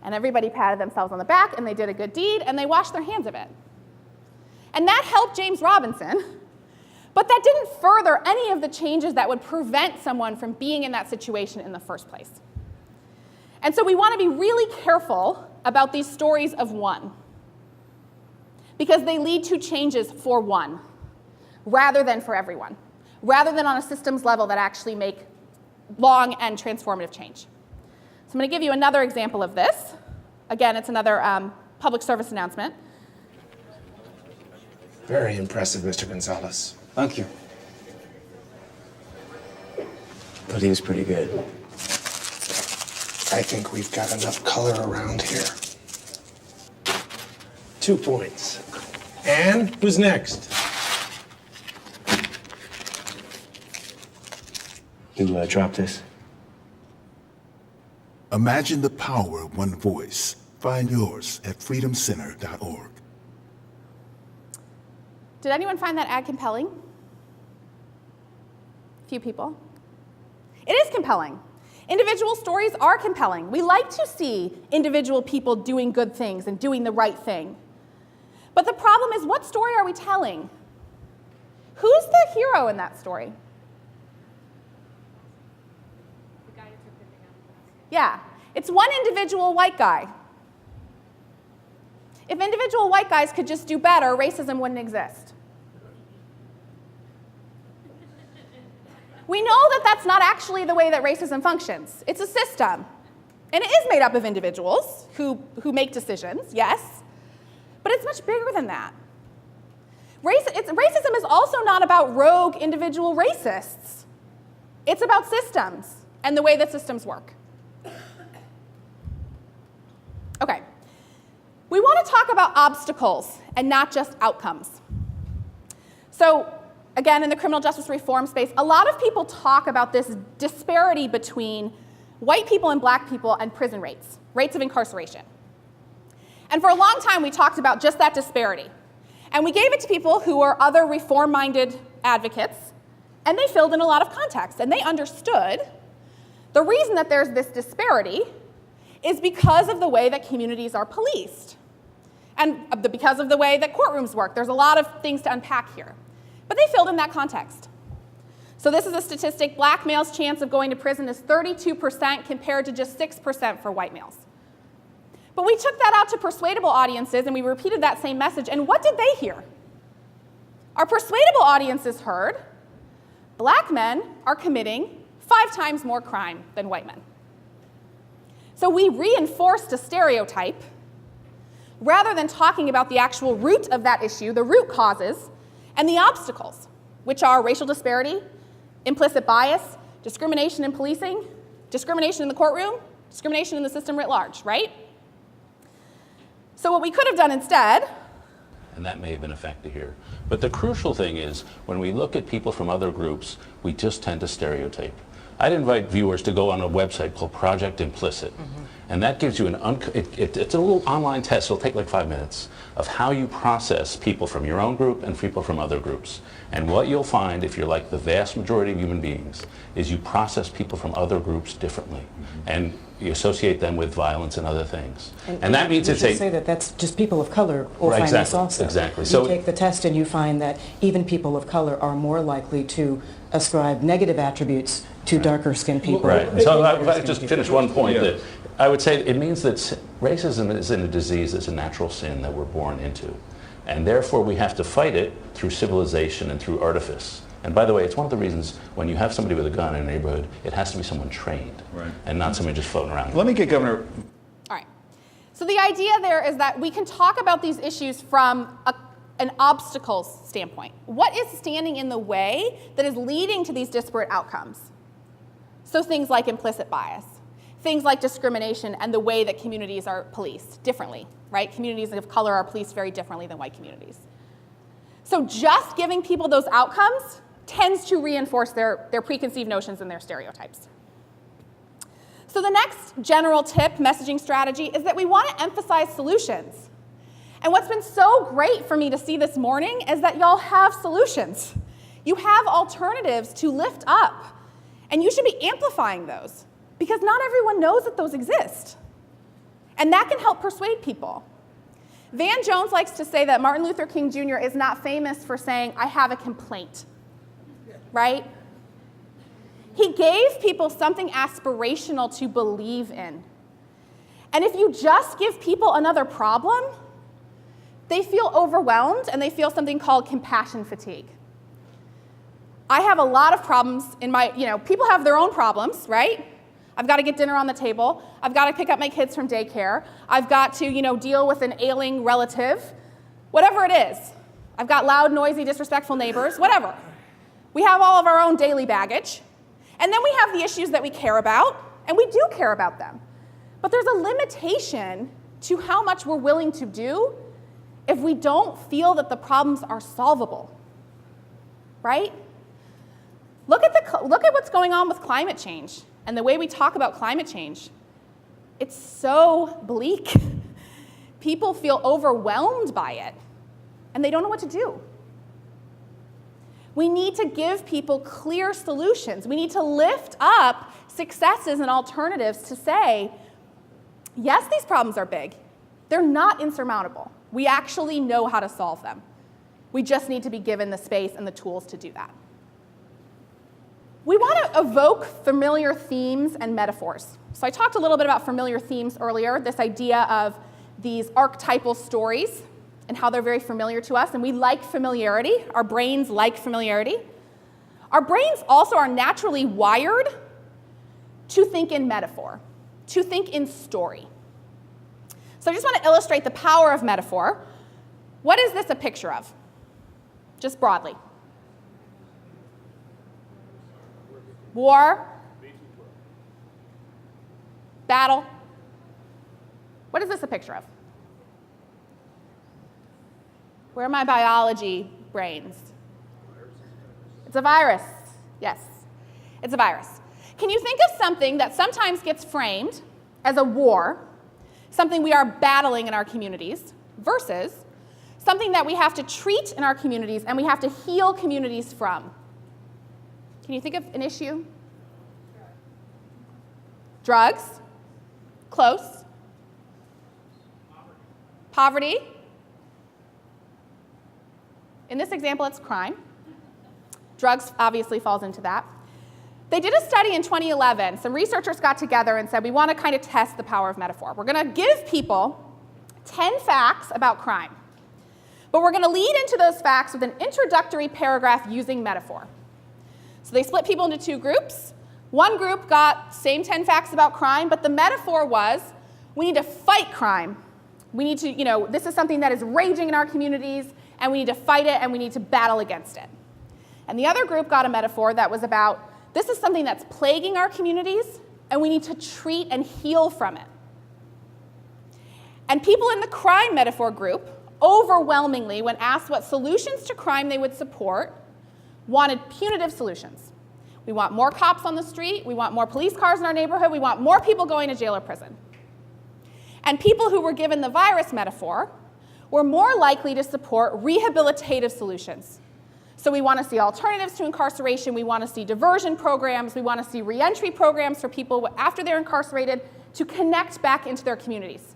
And everybody patted themselves on the back, and they did a good deed, and they washed their hands of it. And that helped James Robinson, but that didn't further any of the changes that would prevent someone from being in that situation in the first place. And so we want to be really careful about these stories of one, because they lead to changes for one, rather than for everyone, rather than on a systems level that actually make long and transformative change. So I'm going to give you another example of this. Again, it's another public service announcement. Very impressive, Mr. Gonzalez. Thank you. But he was pretty good. I think we've got enough color around here. 2 points. And who's next? You drop this? Imagine the power of one voice. Find yours at freedomcenter.org. Did anyone find that ad compelling? A few people. It is compelling. Individual stories are compelling. We like to see individual people doing good things and doing the right thing. But the problem is, what story are we telling? Who's the hero in that story? Yeah, it's one individual white guy. If individual white guys could just do better, racism wouldn't exist. We know that that's not actually the way that racism functions. It's a system. And it is made up of individuals who make decisions, yes, but it's much bigger than that. Racism is also not about rogue individual racists. It's about systems and the way that systems work. Okay, we want to talk about obstacles and not just outcomes. So, again, in the criminal justice reform space, a lot of people talk about this disparity between white people and black people and prison rates of incarceration. And for a long time, we talked about just that disparity. And we gave it to people who were other reform-minded advocates, and they filled in a lot of context, and they understood the reason that there's this disparity is because of the way that communities are policed and because of the way that courtrooms work. There's a lot of things to unpack here. But they filled in that context. So this is a statistic. Black males' chance of going to prison is 32% compared to just 6% for white males. But we took that out to persuadable audiences and we repeated that same message, and what did they hear? Our persuadable audiences heard black men are committing 5 times more crime than white men. So we reinforced a stereotype rather than talking about the actual root of that issue, the root causes, and the obstacles, which are racial disparity, implicit bias, discrimination in policing, discrimination in the courtroom, discrimination in the system writ large, right? So what we could have done instead, and that may have been effective here, but the crucial thing is when we look at people from other groups, we just tend to stereotype. I'd invite viewers to go on a website called Project Implicit. And that gives you it's a little online test, it'll take like 5 minutes, of how you process people from your own group and people from other groups. And what you'll find, if you're like the vast majority of human beings, is you process people from other groups differently. And you associate them with violence and other things. And that means it's say that that's just people of color will find this also. Exactly. You take the test and you find that even people of color are more likely to ascribe negative attributes to darker skinned people. Right. So I just finish one point that I would say it means that racism isn't a disease, it's a natural sin that we're born into. And therefore we have to fight it through civilization and through artifice. And by the way, it's one of the reasons when you have somebody with a gun in a neighborhood, it has to be someone trained, and not somebody just floating around. Let me get Governor. all right. So the idea there is that we can talk about these issues from an obstacles standpoint. What is standing in the way that is leading to these disparate outcomes? So things like implicit bias, things like discrimination and the way that communities are policed differently, right? Communities of color are policed very differently than white communities. So just giving people those outcomes tends to reinforce their preconceived notions and their stereotypes. So the next general tip, messaging strategy, is that we want to emphasize solutions. And what's been so great for me to see this morning is that y'all have solutions. You have alternatives to lift up, and you should be amplifying those, because not everyone knows that those exist. And that can help persuade people. Van Jones likes to say that Martin Luther King Jr. is not famous for saying, "I have a complaint," right? He gave people something aspirational to believe in. And if you just give people another problem, they feel overwhelmed and they feel something called compassion fatigue. I have a lot of problems in my, people have their own problems, right? I've got to get dinner on the table. I've got to pick up my kids from daycare. I've got to, deal with an ailing relative, whatever it is. I've got loud, noisy, disrespectful neighbors, whatever. We have all of our own daily baggage. And then we have the issues that we care about, and we do care about them. But there's a limitation to how much we're willing to do if we don't feel that the problems are solvable, right? Look at what's going on with climate change and the way we talk about climate change. It's so bleak. People feel overwhelmed by it, and they don't know what to do. We need to give people clear solutions. We need to lift up successes and alternatives to say, yes, these problems are big. They're not insurmountable. We actually know how to solve them. We just need to be given the space and the tools to do that. We want to evoke familiar themes and metaphors. So I talked a little bit about familiar themes earlier, this idea of these archetypal stories and how they're very familiar to us, and we like familiarity. Our brains like familiarity. Our brains also are naturally wired to think in metaphor, to think in story. So I just want to illustrate the power of metaphor. What is this a picture of? Just broadly. War. Battle. What is this a picture of? Where are my biology brains? It's a virus. Yes, it's a virus. Can you think of something that sometimes gets framed as a war, something we are battling in our communities, versus something that we have to treat in our communities and we have to heal communities from? Can you think of an issue? Drugs. Close. Poverty. In this example, it's crime. Drugs obviously falls into that. They did a study in 2011. Some researchers got together and said, we want to kind of test the power of metaphor. We're going to give people 10 facts about crime. But we're going to lead into those facts with an introductory paragraph using metaphor. So they split people into two groups. One group got same 10 facts about crime, but the metaphor was, we need to fight crime. We need to, this is something that is raging in our communities, and we need to fight it, and we need to battle against it. And the other group got a metaphor that was about, this is something that's plaguing our communities, and we need to treat and heal from it. And people in the crime metaphor group, overwhelmingly, when asked what solutions to crime they would support, wanted punitive solutions. We want more cops on the street, we want more police cars in our neighborhood, we want more people going to jail or prison. And people who were given the virus metaphor were more likely to support rehabilitative solutions. So we want to see alternatives to incarceration, we want to see diversion programs, we want to see reentry programs for people after they're incarcerated to connect back into their communities.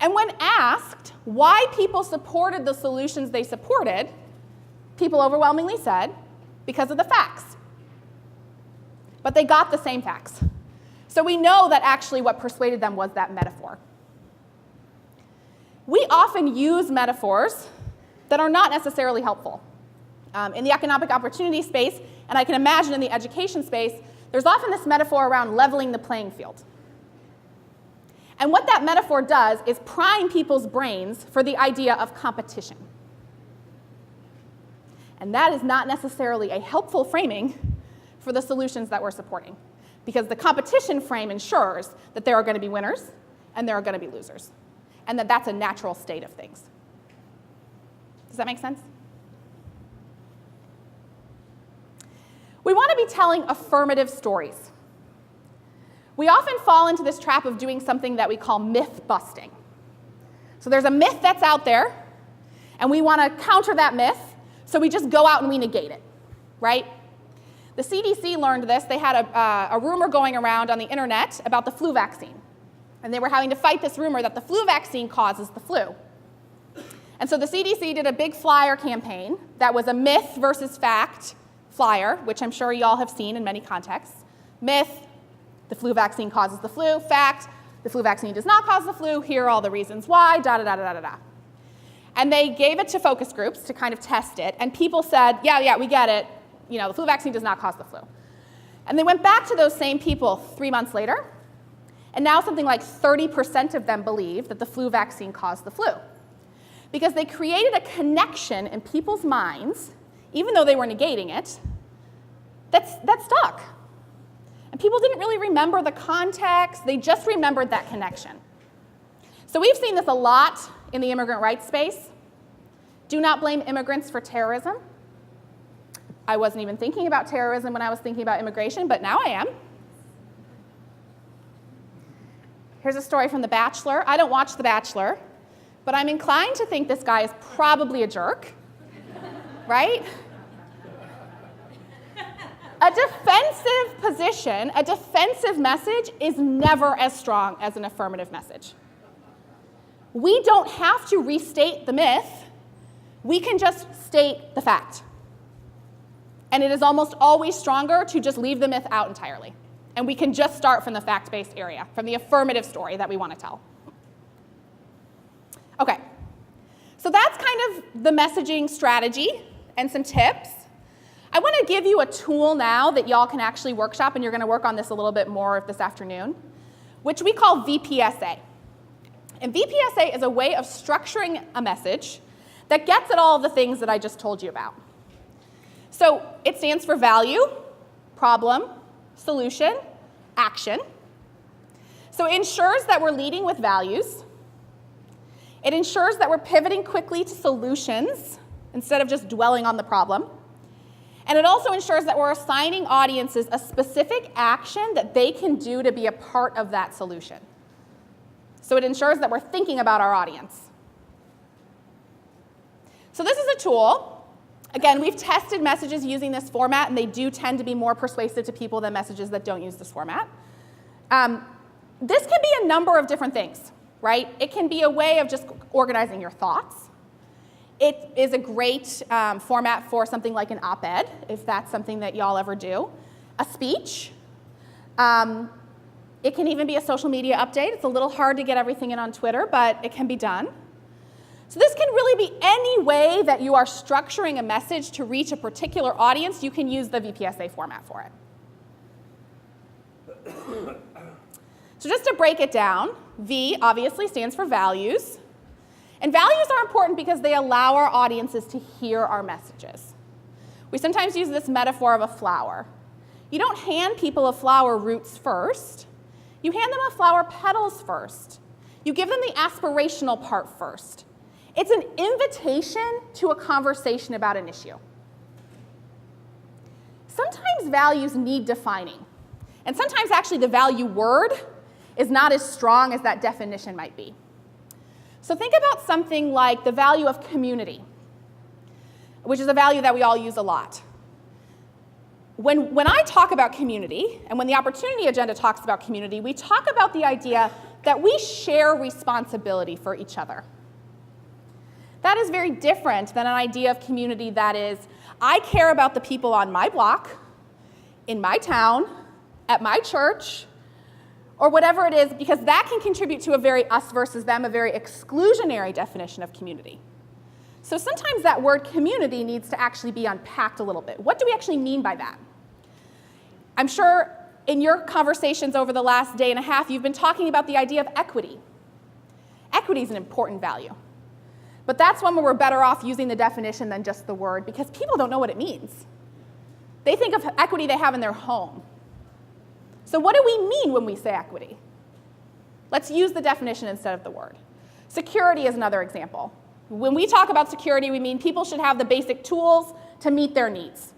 And when asked why people supported the solutions they supported, people overwhelmingly said, because of the facts. But they got the same facts. So we know that actually what persuaded them was that metaphor. We often use metaphors that are not necessarily helpful. In the economic opportunity space, and I can imagine in the education space, there's often this metaphor around leveling the playing field. And what that metaphor does is prime people's brains for the idea of competition. And that is not necessarily a helpful framing for the solutions that we're supporting, because the competition frame ensures that there are going to be winners and there are going to be losers, and that that's a natural state of things. Does that make sense? We want to be telling affirmative stories. We often fall into this trap of doing something that we call myth busting. So there's a myth that's out there, and we want to counter that myth, so we just go out and we negate it, right? The CDC learned this. They had a rumor going around on the internet about the flu vaccine. And they were having to fight this rumor that the flu vaccine causes the flu. And so the CDC did a big flyer campaign that was a myth versus fact flyer, which I'm sure you all have seen in many contexts. Myth, the flu vaccine causes the flu. Fact, the flu vaccine does not cause the flu. Here are all the reasons why, da-da-da-da-da-da. And they gave it to focus groups to kind of test it. And people said, yeah, we get it. You know, the flu vaccine does not cause the flu. And they went back to those same people 3 months later. And now something like 30% of them believe that the flu vaccine caused the flu. Because they created a connection in people's minds, even though they were negating it, that stuck. And people didn't really remember the context. They just remembered that connection. So we've seen this a lot in the immigrant rights space. Do not blame immigrants for terrorism. I wasn't even thinking about terrorism when I was thinking about immigration, but now I am. Here's a story from The Bachelor. I don't watch The Bachelor, but I'm inclined to think this guy is probably a jerk, right? A defensive position, a defensive message is never as strong as an affirmative message. We don't have to restate the myth. We can just state the fact. And it is almost always stronger to just leave the myth out entirely. And we can just start from the fact-based area, from the affirmative story that we want to tell. Okay, so that's kind of the messaging strategy and some tips. I want to give you a tool now that y'all can actually workshop, and you're going to work on this a little bit more this afternoon, which we call VPSA. And VPSA is a way of structuring a message that gets at all of the things that I just told you about. So it stands for value, problem, solution, action. So it ensures that we're leading with values. It ensures that we're pivoting quickly to solutions instead of just dwelling on the problem. And it also ensures that we're assigning audiences a specific action that they can do to be a part of that solution. So it ensures that we're thinking about our audience. So this is a tool. Again, we've tested messages using this format, and they do tend to be more persuasive to people than messages that don't use this format. This can be a number of different things, right? It can be a way of just organizing your thoughts. It is a great format for something like an op-ed, if that's something that y'all ever do. A speech. It can even be a social media update. It's a little hard to get everything in on Twitter, but it can be done. So this can really be any way that you are structuring a message to reach a particular audience. You can use the VPSA format for it. So just to break it down, V obviously stands for values. And values are important because they allow our audiences to hear our messages. We sometimes use this metaphor of a flower. You don't hand people a flower roots first. You hand them a flower petals first. You give them the aspirational part first. It's an invitation to a conversation about an issue. Sometimes values need defining. And sometimes actually the value word is not as strong as that definition might be. So think about something like the value of community, which is a value that we all use a lot. When I talk about community, and when the Opportunity Agenda talks about community, we talk about the idea that we share responsibility for each other. That is very different than an idea of community that is, I care about the people on my block, in my town, at my church, or whatever it is, because that can contribute to a very us versus them, a very exclusionary definition of community. So sometimes that word community needs to actually be unpacked a little bit. What do we actually mean by that? I'm sure in your conversations over the last day and a half, you've been talking about the idea of equity. Equity is an important value. But that's one where we're better off using the definition than just the word, because people don't know what it means. They think of equity they have in their home. So what do we mean when we say equity? Let's use the definition instead of the word. Security is another example. When we talk about security, we mean people should have the basic tools to meet their needs.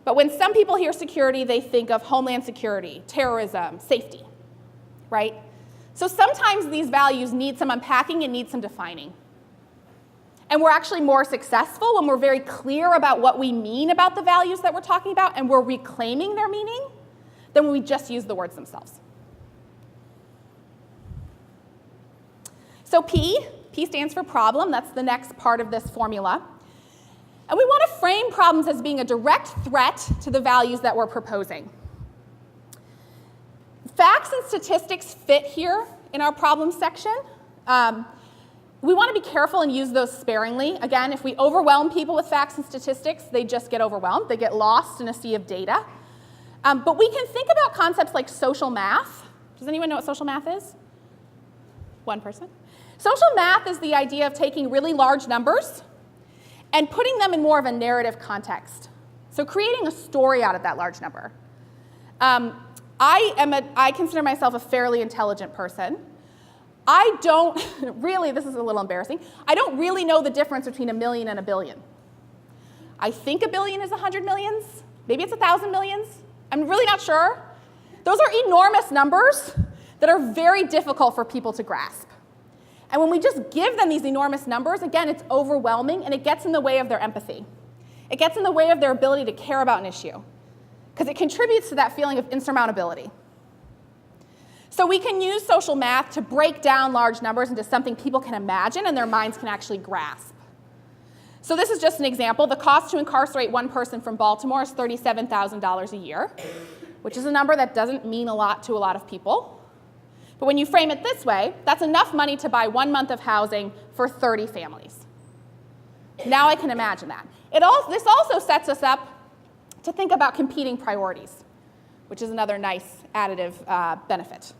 But when some people hear security, they think of homeland security, terrorism, safety, right? So sometimes these values need some unpacking and need some defining. And we're actually more successful when we're very clear about what we mean about the values that we're talking about and we're reclaiming their meaning than when we just use the words themselves. So P stands for problem. That's the next part of this formula. And we want to frame problems as being a direct threat to the values that we're proposing. Facts and statistics fit here in our problem section. We want to be careful and use those sparingly. Again, if we overwhelm people with facts and statistics, they just get overwhelmed. They get lost in a sea of data. But we can think about concepts like social math. Does anyone know what social math is? One person? Social math is the idea of taking really large numbers and putting them in more of a narrative context. So creating a story out of that large number. I consider myself a fairly intelligent person. I don't really, this is a little embarrassing, I don't really know the difference between 1 million and 1 billion. I think 1 billion is 100 millions. Maybe it's 1,000 millions. I'm really not sure. Those are enormous numbers that are very difficult for people to grasp. And when we just give them these enormous numbers, again, it's overwhelming and it gets in the way of their empathy. It gets in the way of their ability to care about an issue because it contributes to that feeling of insurmountability. So we can use social math to break down large numbers into something people can imagine and their minds can actually grasp. So this is just an example. The cost to incarcerate one person from Baltimore is $37,000 a year, which is a number that doesn't mean a lot to a lot of people. But when you frame it this way, that's enough money to buy 1 month of housing for 30 families. Now I can imagine that. This also sets us up to think about competing priorities, which is another nice additive benefit.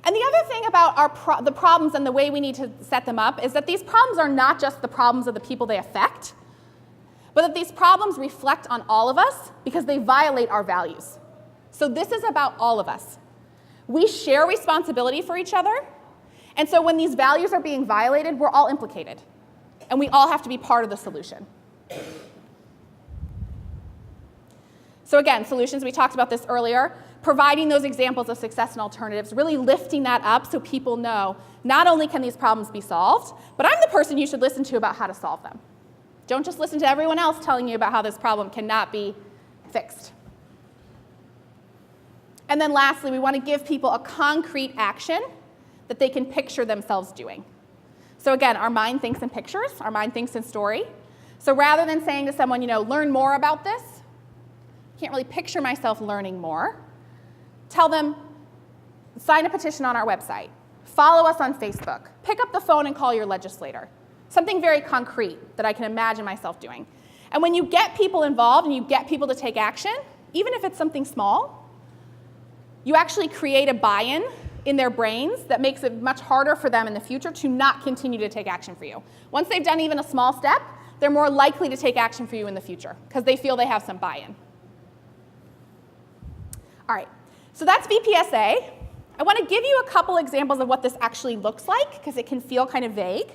And the other thing about the problems and the way we need to set them up is that these problems are not just the problems of the people they affect, but that these problems reflect on all of us because they violate our values. So this is about all of us. We share responsibility for each other, and so when these values are being violated, we're all implicated, and we all have to be part of the solution. So again, solutions, we talked about this earlier, providing those examples of success and alternatives, really lifting that up so people know not only can these problems be solved, but I'm the person you should listen to about how to solve them. Don't just listen to everyone else telling you about how this problem cannot be fixed. And then lastly, we want to give people a concrete action that they can picture themselves doing. So again, our mind thinks in pictures, our mind thinks in story. So rather than saying to someone, learn more about this, I can't really picture myself learning more. Tell them, sign a petition on our website, follow us on Facebook, pick up the phone and call your legislator. Something very concrete that I can imagine myself doing. And when you get people involved and you get people to take action, even if it's something small, you actually create a buy-in in their brains that makes it much harder for them in the future to not continue to take action for you. Once they've done even a small step, they're more likely to take action for you in the future because they feel they have some buy-in. All right, so that's VPSA. I want to give you a couple examples of what this actually looks like because it can feel kind of vague.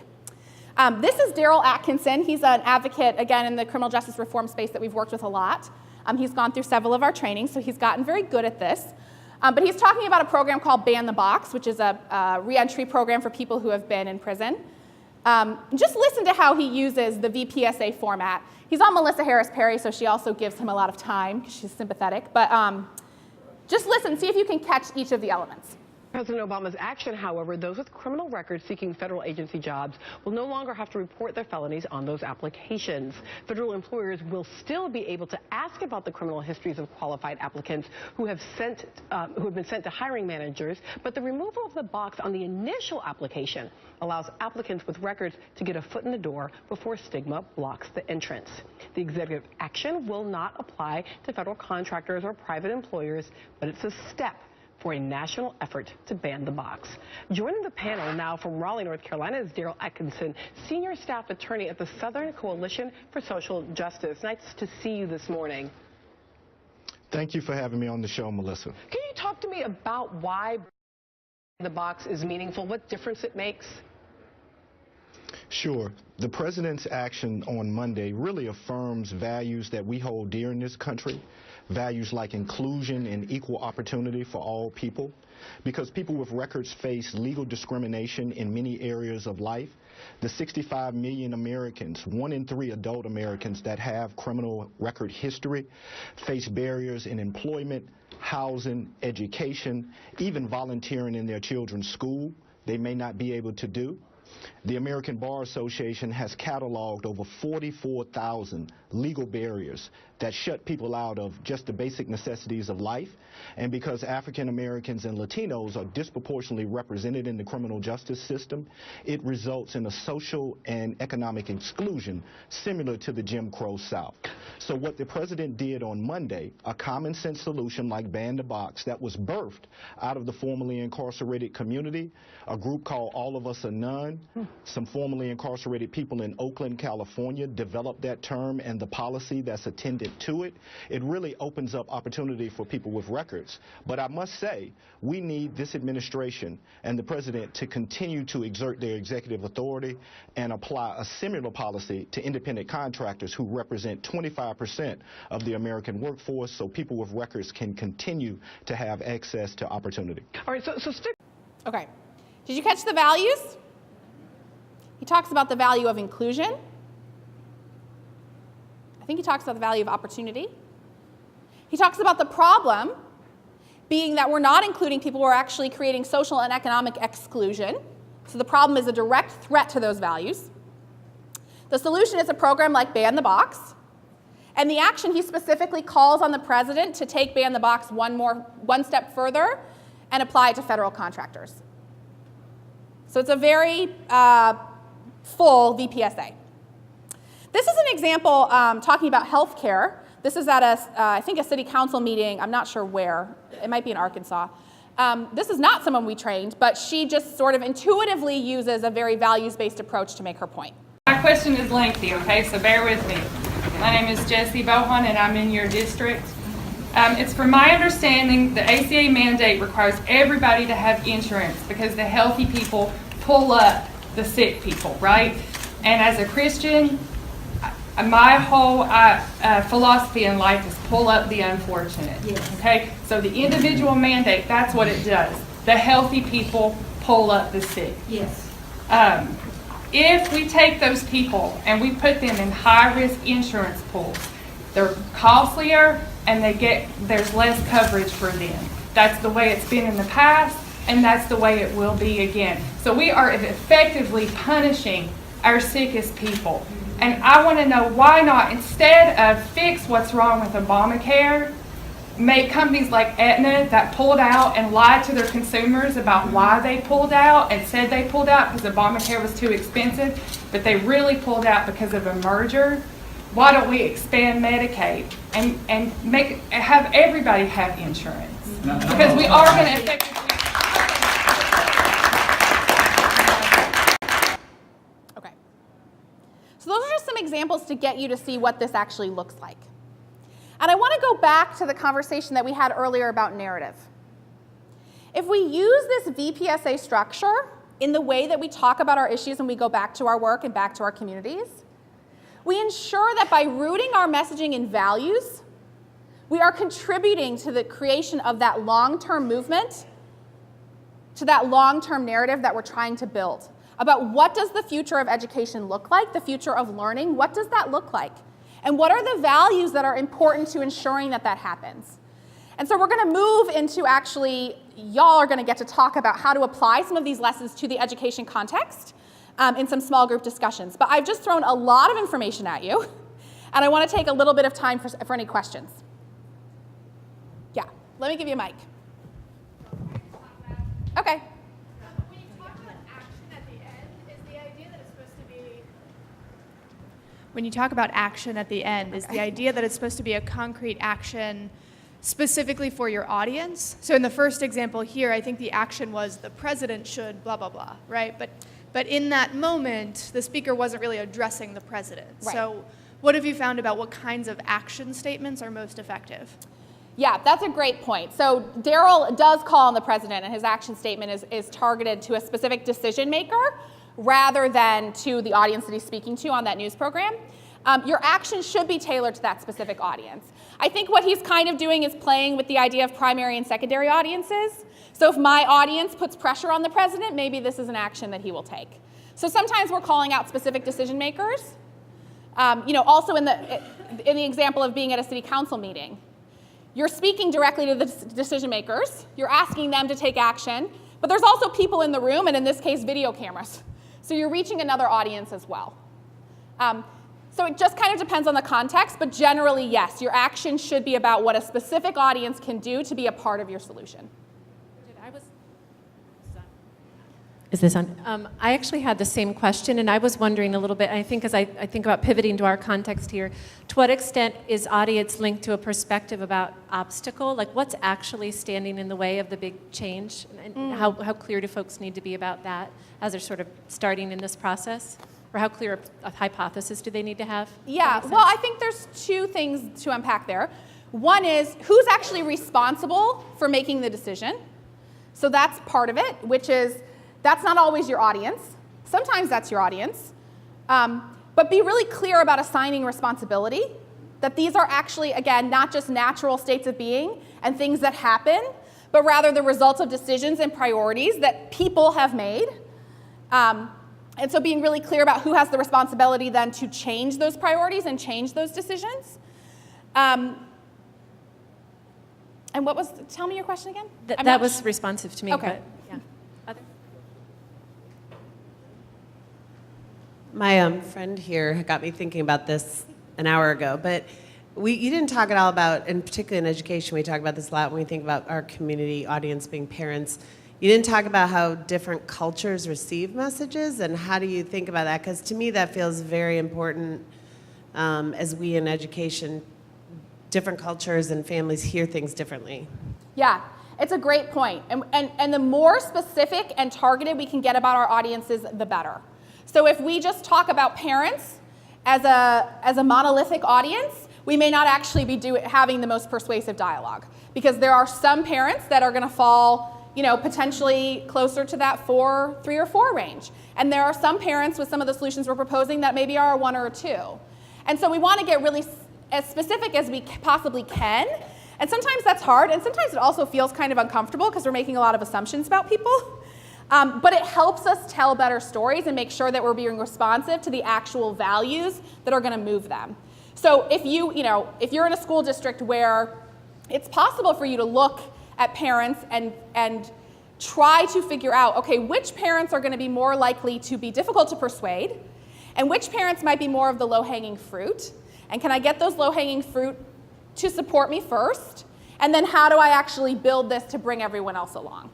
This is Daryl Atkinson. He's an advocate, again, in the criminal justice reform space that we've worked with a lot. He's gone through several of our trainings, so he's gotten very good at this. But he's talking about a program called Ban the Box, which is a reentry program for people who have been in prison. Just listen to how he uses the VPSA format. He's on Melissa Harris Perry, so she also gives him a lot of time because she's sympathetic. But just listen, see if you can catch each of the elements. President Obama's action, however, those with criminal records seeking federal agency jobs will no longer have to report their felonies on those applications. Federal employers will still be able to ask about the criminal histories of qualified applicants who have been sent to hiring managers, but the removal of the box on the initial application allows applicants with records to get a foot in the door before stigma blocks the entrance. The executive action will not apply to federal contractors or private employers, but it's a step for a national effort to ban the box. Joining the panel now from Raleigh, North Carolina is Daryl Atkinson, Senior Staff Attorney at the Southern Coalition for Social Justice. Nice to see you this morning. Thank you for having me on the show, Melissa. Can you talk to me about why the box is meaningful, what difference it makes? Sure. The president's action on Monday really affirms values that we hold dear in this country, values like inclusion and equal opportunity for all people, because people with records face legal discrimination in many areas of life. The 65 million Americans, 1 in 3 adult Americans that have criminal record history, face barriers in employment, housing, education, even volunteering in their children's school they may not be able to do. The American Bar Association has cataloged over 44,000 legal barriers that shut people out of just the basic necessities of life. And because African Americans and Latinos are disproportionately represented in the criminal justice system, it results in a social and economic exclusion similar to the Jim Crow South. So what the president did on Monday, a common sense solution like Ban the Box that was birthed out of the formerly incarcerated community, a group called All of Us Are None. Some formerly incarcerated people in Oakland, California developed that term and the policy that's attendant to it. It really opens up opportunity for people with records. But I must say, we need this administration and the president to continue to exert their executive authority and apply a similar policy to independent contractors who represent 25% of the American workforce, so people with records can continue to have access to opportunity. All right, so stick. Okay. Did you catch the values? He talks about the value of inclusion. I think he talks about the value of opportunity. He talks about the problem being that we're not including people, we're actually creating social and economic exclusion. So the problem is a direct threat to those values. The solution is a program like Ban the Box. And the action, he specifically calls on the president to take Ban the Box one step further and apply it to federal contractors. So it's a very full VPSA. This is an example talking about health care. This is at I think a city council meeting. I'm not sure where. It might be in Arkansas. This is not someone we trained, but she just sort of intuitively uses a very values-based approach to make her point. My question is lengthy, okay, so bear with me. My name is Jessie Bohan, and I'm in your district. It's from my understanding the ACA mandate requires everybody to have insurance because the healthy people pull up the sick people, right? And as a Christian, my whole philosophy in life is pull up the unfortunate. Yes. Okay? So the individual mandate, that's what it does. The healthy people pull up the sick. Yes. If we take those people and we put them in high-risk insurance pools, they're costlier and there's less coverage for them. That's the way it's been in the past, and that's the way it will be again. So we are effectively punishing our sickest people. And I want to know why not, instead of fix what's wrong with Obamacare, make companies like Aetna that pulled out and lied to their consumers about why they pulled out and said they pulled out because Obamacare was too expensive, but they really pulled out because of a merger. Why don't we expand Medicaid and have everybody have insurance? Because we are going to effectively... Okay. So those are just some examples to get you to see what this actually looks like. And I want to go back to the conversation that we had earlier about narrative. If we use this VPSA structure in the way that we talk about our issues and we go back to our work and back to our communities, we ensure that by rooting our messaging in values, we are contributing to the creation of that long-term movement, to that long-term narrative that we're trying to build about what does the future of education look like, the future of learning, what does that look like? And what are the values that are important to ensuring that that happens? And so we're going to move into actually, y'all are going to get to talk about how to apply some of these lessons to the education context in some small group discussions. But I've just thrown a lot of information at you, and I want to take a little bit of time for any questions. Yeah, let me give you a mic. Okay. When you talk about action at the end, is the idea that it's supposed to be a concrete action specifically for your audience? So in the first example here, I think the action was the president should blah, blah, blah, right? But in that moment, the speaker wasn't really addressing the president. Right. So what have you found about what kinds of action statements are most effective? Yeah, that's a great point. So Darryl does call on the president, and his action statement is targeted to a specific decision maker rather than to the audience that he's speaking to on that news program, your action should be tailored to that specific audience. I think what he's kind of doing is playing with the idea of primary and secondary audiences. So if my audience puts pressure on the president, maybe this is an action that he will take. So sometimes we're calling out specific decision makers. Also in the example of being at a city council meeting, you're speaking directly to the decision makers. You're asking them to take action, but there's also people in the room, and in this case, video cameras. So you're reaching another audience as well. So it just kind of depends on the context, but generally, yes, your action should be about what a specific audience can do to be a part of your solution. Is this on? I actually had the same question, and I was wondering a little bit, I think as I think about pivoting to our context here, to what extent is audience linked to a perspective about obstacle? Like what's actually standing in the way of the big change? And how clear do folks need to be about that as they're sort of starting in this process? Or how clear a hypothesis do they need to have? Yeah, well, I think there's two things to unpack there. One is who's actually responsible for making the decision? So that's part of it, which is that's not always your audience. Sometimes that's your audience. But be really clear about assigning responsibility, that these are actually, again, not just natural states of being and things that happen, but rather the results of decisions and priorities that people have made. And so being really clear about who has the responsibility then to change those priorities and change those decisions. And what was, tell me your question again? That was responsive to me, okay. But yeah. Other? My friend here got me thinking about this an hour ago, but you didn't talk at all about, and particularly in education, we talk about this a lot when we think about our community audience being parents. You didn't talk about how different cultures receive messages, and how do you think about that? Because to me that feels very important as we in education, different cultures and families hear things differently. Yeah, it's a great point. And the more specific and targeted we can get about our audiences, the better. So if we just talk about parents as a monolithic audience, we may not actually be having the most persuasive dialogue, because there are some parents that are going to fall potentially closer to that 3 or 4 range. And there are some parents with some of the solutions we're proposing that maybe are a 1 or a 2. And so we want to get really as specific as we possibly can. And sometimes that's hard, and sometimes it also feels kind of uncomfortable because we're making a lot of assumptions about people. But it helps us tell better stories and make sure that we're being responsive to the actual values that are going to move them. So if you're in a school district where it's possible for you to look at parents and try to figure out, okay, which parents are going to be more likely to be difficult to persuade, and which parents might be more of the low-hanging fruit, and can I get those low-hanging fruit to support me first, and then how do I actually build this to bring everyone else along?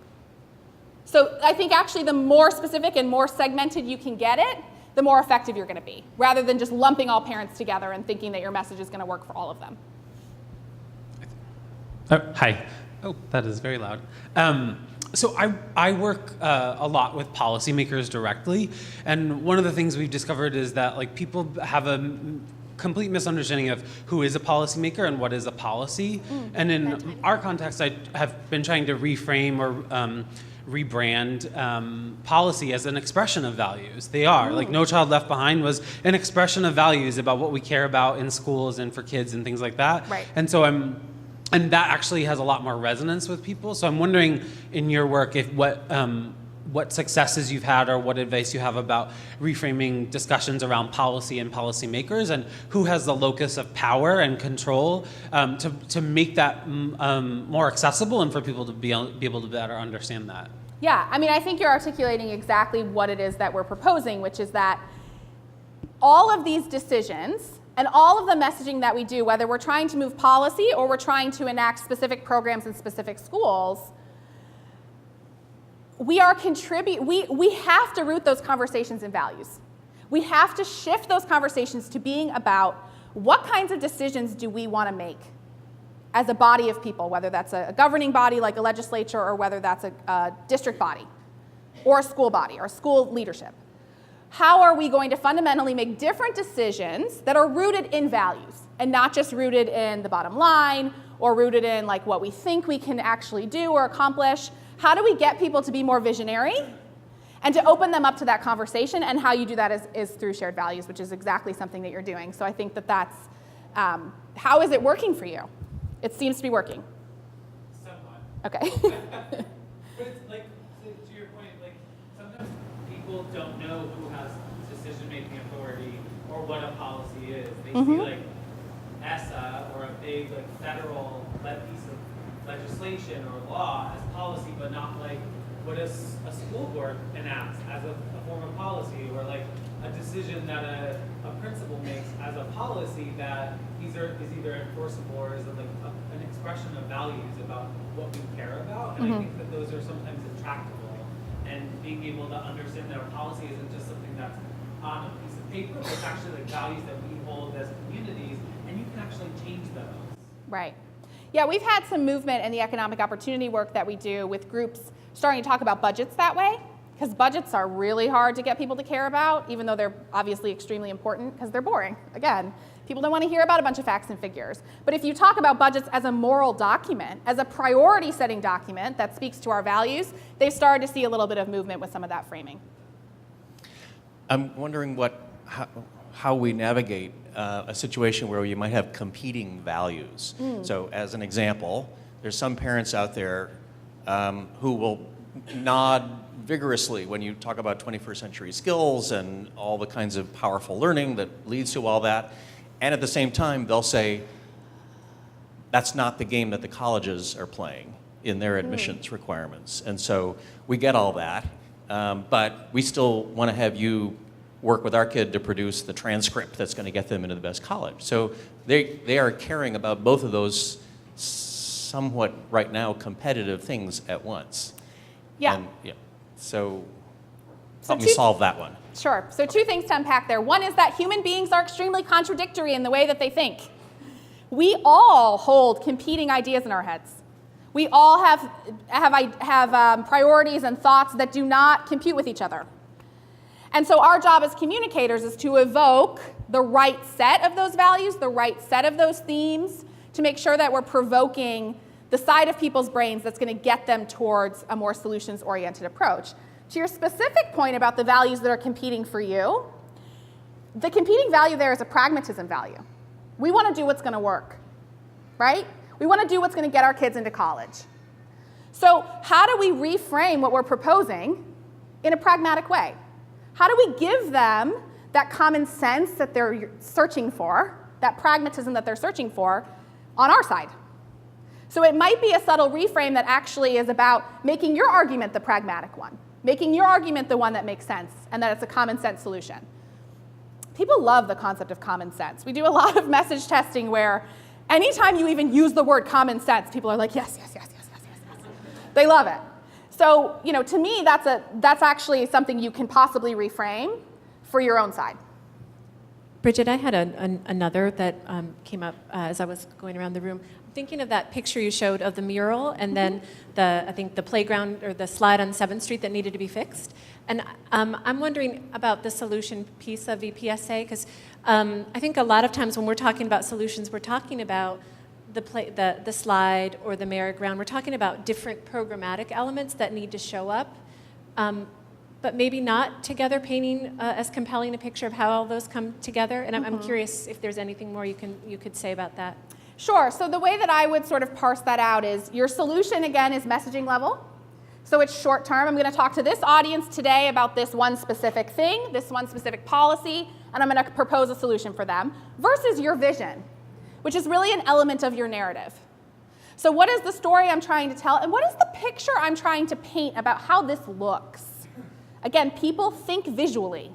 So I think actually the more specific and more segmented you can get it, the more effective you're going to be, rather than just lumping all parents together and thinking that your message is going to work for all of them. Hi. Oh, that is very loud. So I work a lot with policymakers directly, and one of the things we've discovered is that people have a complete misunderstanding of who is a policymaker and what is a policy. And in our context, I have been trying to reframe or rebrand policy as an expression of values. They are. Like No Child Left Behind was an expression of values about what we care about in schools and for kids and things like that. Right. And so and that actually has a lot more resonance with people. So I'm wondering in your work if what successes you've had or what advice you have about reframing discussions around policy and policymakers, and who has the locus of power and control to make that more accessible and for people to be able to better understand that. Yeah, I mean, I think you're articulating exactly what it is that we're proposing, which is that all of these decisions and all of the messaging that we do, whether we're trying to move policy or we're trying to enact specific programs in specific schools, we have to root those conversations in values. We have to shift those conversations to being about what kinds of decisions do we want to make as a body of people, whether that's a governing body like a legislature or whether that's a district body or a school body or school leadership. How are we going to fundamentally make different decisions that are rooted in values and not just rooted in the bottom line or rooted in what we think we can actually do or accomplish? How do we get people to be more visionary and to open them up to that conversation. And how you do that is through shared values, which is exactly something that you're doing. So I think that that's, how is it working for you? It seems to be working. Somewhat. Okay. But it's like, to your point, like sometimes people don't know who has decision-making authority or what a policy is. They see like ESSA or a big like federal piece of legislation or law as policy, but not like what a school board enacts as a form of policy, or like a decision that a principal makes as a policy that is either enforceable or is like an expression of values about what we care about. And I think that those are sometimes intractable. And being able to understand that a policy isn't just something that's on a piece of paper, but it's actually like values that we hold as communities, and you can actually change those. Right. Yeah, we've had some movement in the economic opportunity work that we do with groups starting to talk about budgets that way, because budgets are really hard to get people to care about, even though they're obviously extremely important, because they're boring. Again, people don't want to hear about a bunch of facts and figures. But if you talk about budgets as a moral document, as a priority-setting document that speaks to our values, they've started to see a little bit of movement with some of that framing. I'm wondering how we navigate a situation where you might have competing values. So as an example, there's some parents out there who will nod vigorously when you talk about 21st century skills and all the kinds of powerful learning that leads to all that. And at the same time, they'll say, that's not the game that the colleges are playing in their admissions requirements. And so we get all that, but we still want to have you work with our kid to produce the transcript that's going to get them into the best college. So they are caring about both of those somewhat right now competitive things at once. Yeah. And, yeah. So help me solve that one. Sure. So two things to unpack there. One is that human beings are extremely contradictory in the way that they think. We all hold competing ideas in our heads. We all have priorities and thoughts that do not compute with each other. And so our job as communicators is to evoke the right set of those values, the right set of those themes, to make sure that we're provoking the side of people's brains that's going to get them towards a more solutions-oriented approach. To your specific point about the values that are competing for you, the competing value there is a pragmatism value. We want to do what's going to work, right? We want to do what's going to get our kids into college. So how do we reframe what we're proposing in a pragmatic way? How do we give them that common sense that they're searching for, that pragmatism that they're searching for, on our side? So it might be a subtle reframe that actually is about making your argument the pragmatic one, making your argument the one that makes sense, and that it's a common sense solution. People love the concept of common sense. We do a lot of message testing where anytime you even use the word common sense, people are like, yes, yes, yes, yes, yes, yes, yes. They love it. So, to me, that's actually something you can possibly reframe for your own side. Bridget, I had another that came up as I was going around the room. Thinking of that picture you showed of the mural and then I think the playground or the slide on 7th Street that needed to be fixed. And I'm wondering about the solution piece of VPSA, because I think a lot of times when we're talking about solutions, we're talking about the slide or the merry-go-round. We're talking about different programmatic elements that need to show up, but maybe not together painting as compelling a picture of how all those come together. And I'm curious if there's anything more you could say about that. Sure. So the way that I would sort of parse that out is your solution, again, is messaging level. So it's short term. I'm going to talk to this audience today about this one specific thing, this one specific policy, and I'm going to propose a solution for them, versus your vision, which is really an element of your narrative. So what is the story I'm trying to tell, and what is the picture I'm trying to paint about how this looks? Again, people think visually.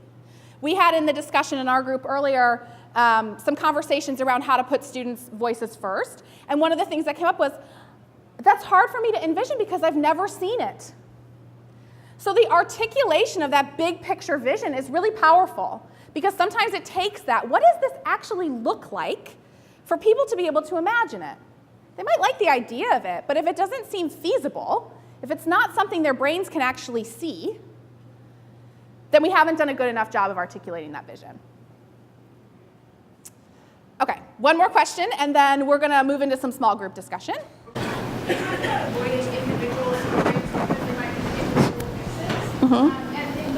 We had in the discussion in our group earlier some conversations around how to put students' voices first. And one of the things that came up was, that's hard for me to envision because I've never seen it. So the articulation of that big picture vision is really powerful, because sometimes it takes that, what does this actually look like, for people to be able to imagine it. They might like the idea of it, but if it doesn't seem feasible, if it's not something their brains can actually see, then we haven't done a good enough job of articulating that vision. Okay, one more question, and then we're going to move into some small group discussion. Avoiding individual stories because they might be individual fixes. And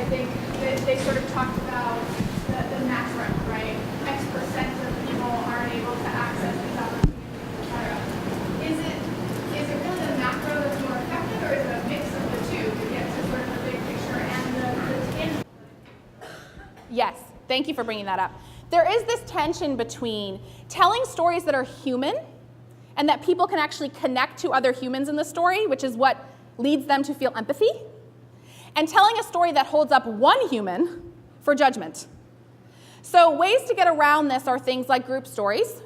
think they sort of talked about the macro, right? X% of people aren't able to access these opportunities, et cetera. Is it really the macro that's more effective, or is it a mix of the two to get to sort of the big picture and the tangible? Yes, thank you for bringing that up. There is this tension between telling stories that are human and that people can actually connect to other humans in the story, which is what leads them to feel empathy, and telling a story that holds up one human for judgment. So ways to get around this are things like group stories.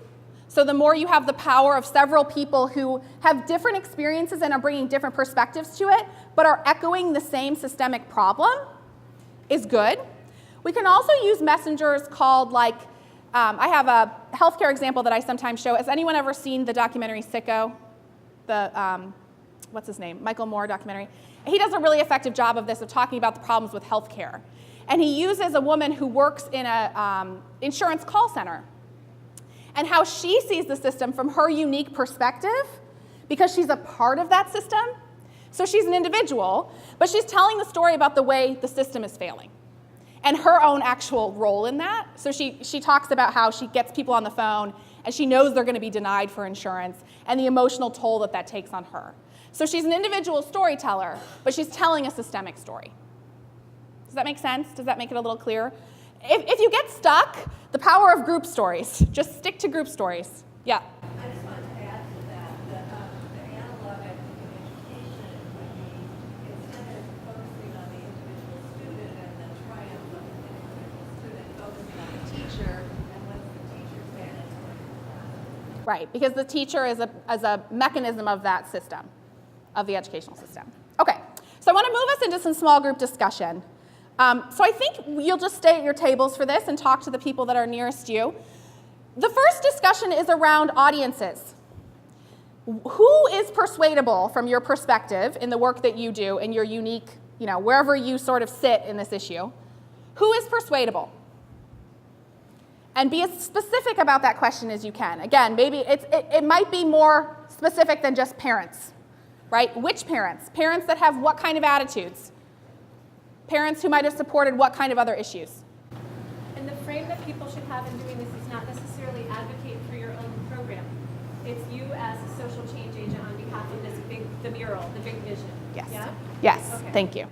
So the more you have the power of several people who have different experiences and are bringing different perspectives to it, but are echoing the same systemic problem, is good. We can also use messengers called, like, I have a healthcare example that I sometimes show. Has anyone ever seen the documentary Sicko? The, what's his name? Michael Moore documentary. He does a really effective job of this, of talking about the problems with healthcare. And he uses a woman who works in an insurance call center and how she sees the system from her unique perspective because she's a part of that system. So she's an individual, but she's telling the story about the way the system is failing and her own actual role in that. So she talks about how she gets people on the phone and she knows they're going to be denied for insurance and the emotional toll that that takes on her. So she's an individual storyteller, but she's telling a systemic story. Does that make sense? Does that make it a little clearer? If you get stuck, the power of group stories. Just stick to group stories. Yeah? I just wanted to add to that the analog, I think, in education would be, instead of focusing on the individual student and the triumph of the individual student, focusing on the teacher and what's the teacher's mandatory class. Right, because the teacher is a mechanism of that system, of the educational system. Okay, so I want to move us into some small group discussion. So I think you'll just stay at your tables for this and talk to the people that are nearest you. The first discussion is around audiences. Who is persuadable from your perspective in the work that you do in your unique, wherever you sort of sit in this issue? Who is persuadable? And be as specific about that question as you can. Again, maybe it might be more specific than just parents, right? Which parents? Parents that have what kind of attitudes? Parents who might have supported what kind of other issues? And the frame that people should have in doing this is not necessarily advocate for your own program. It's you as a social change agent on behalf of the mural, the big vision. Yes. Yeah? Yes, Okay. Thank you.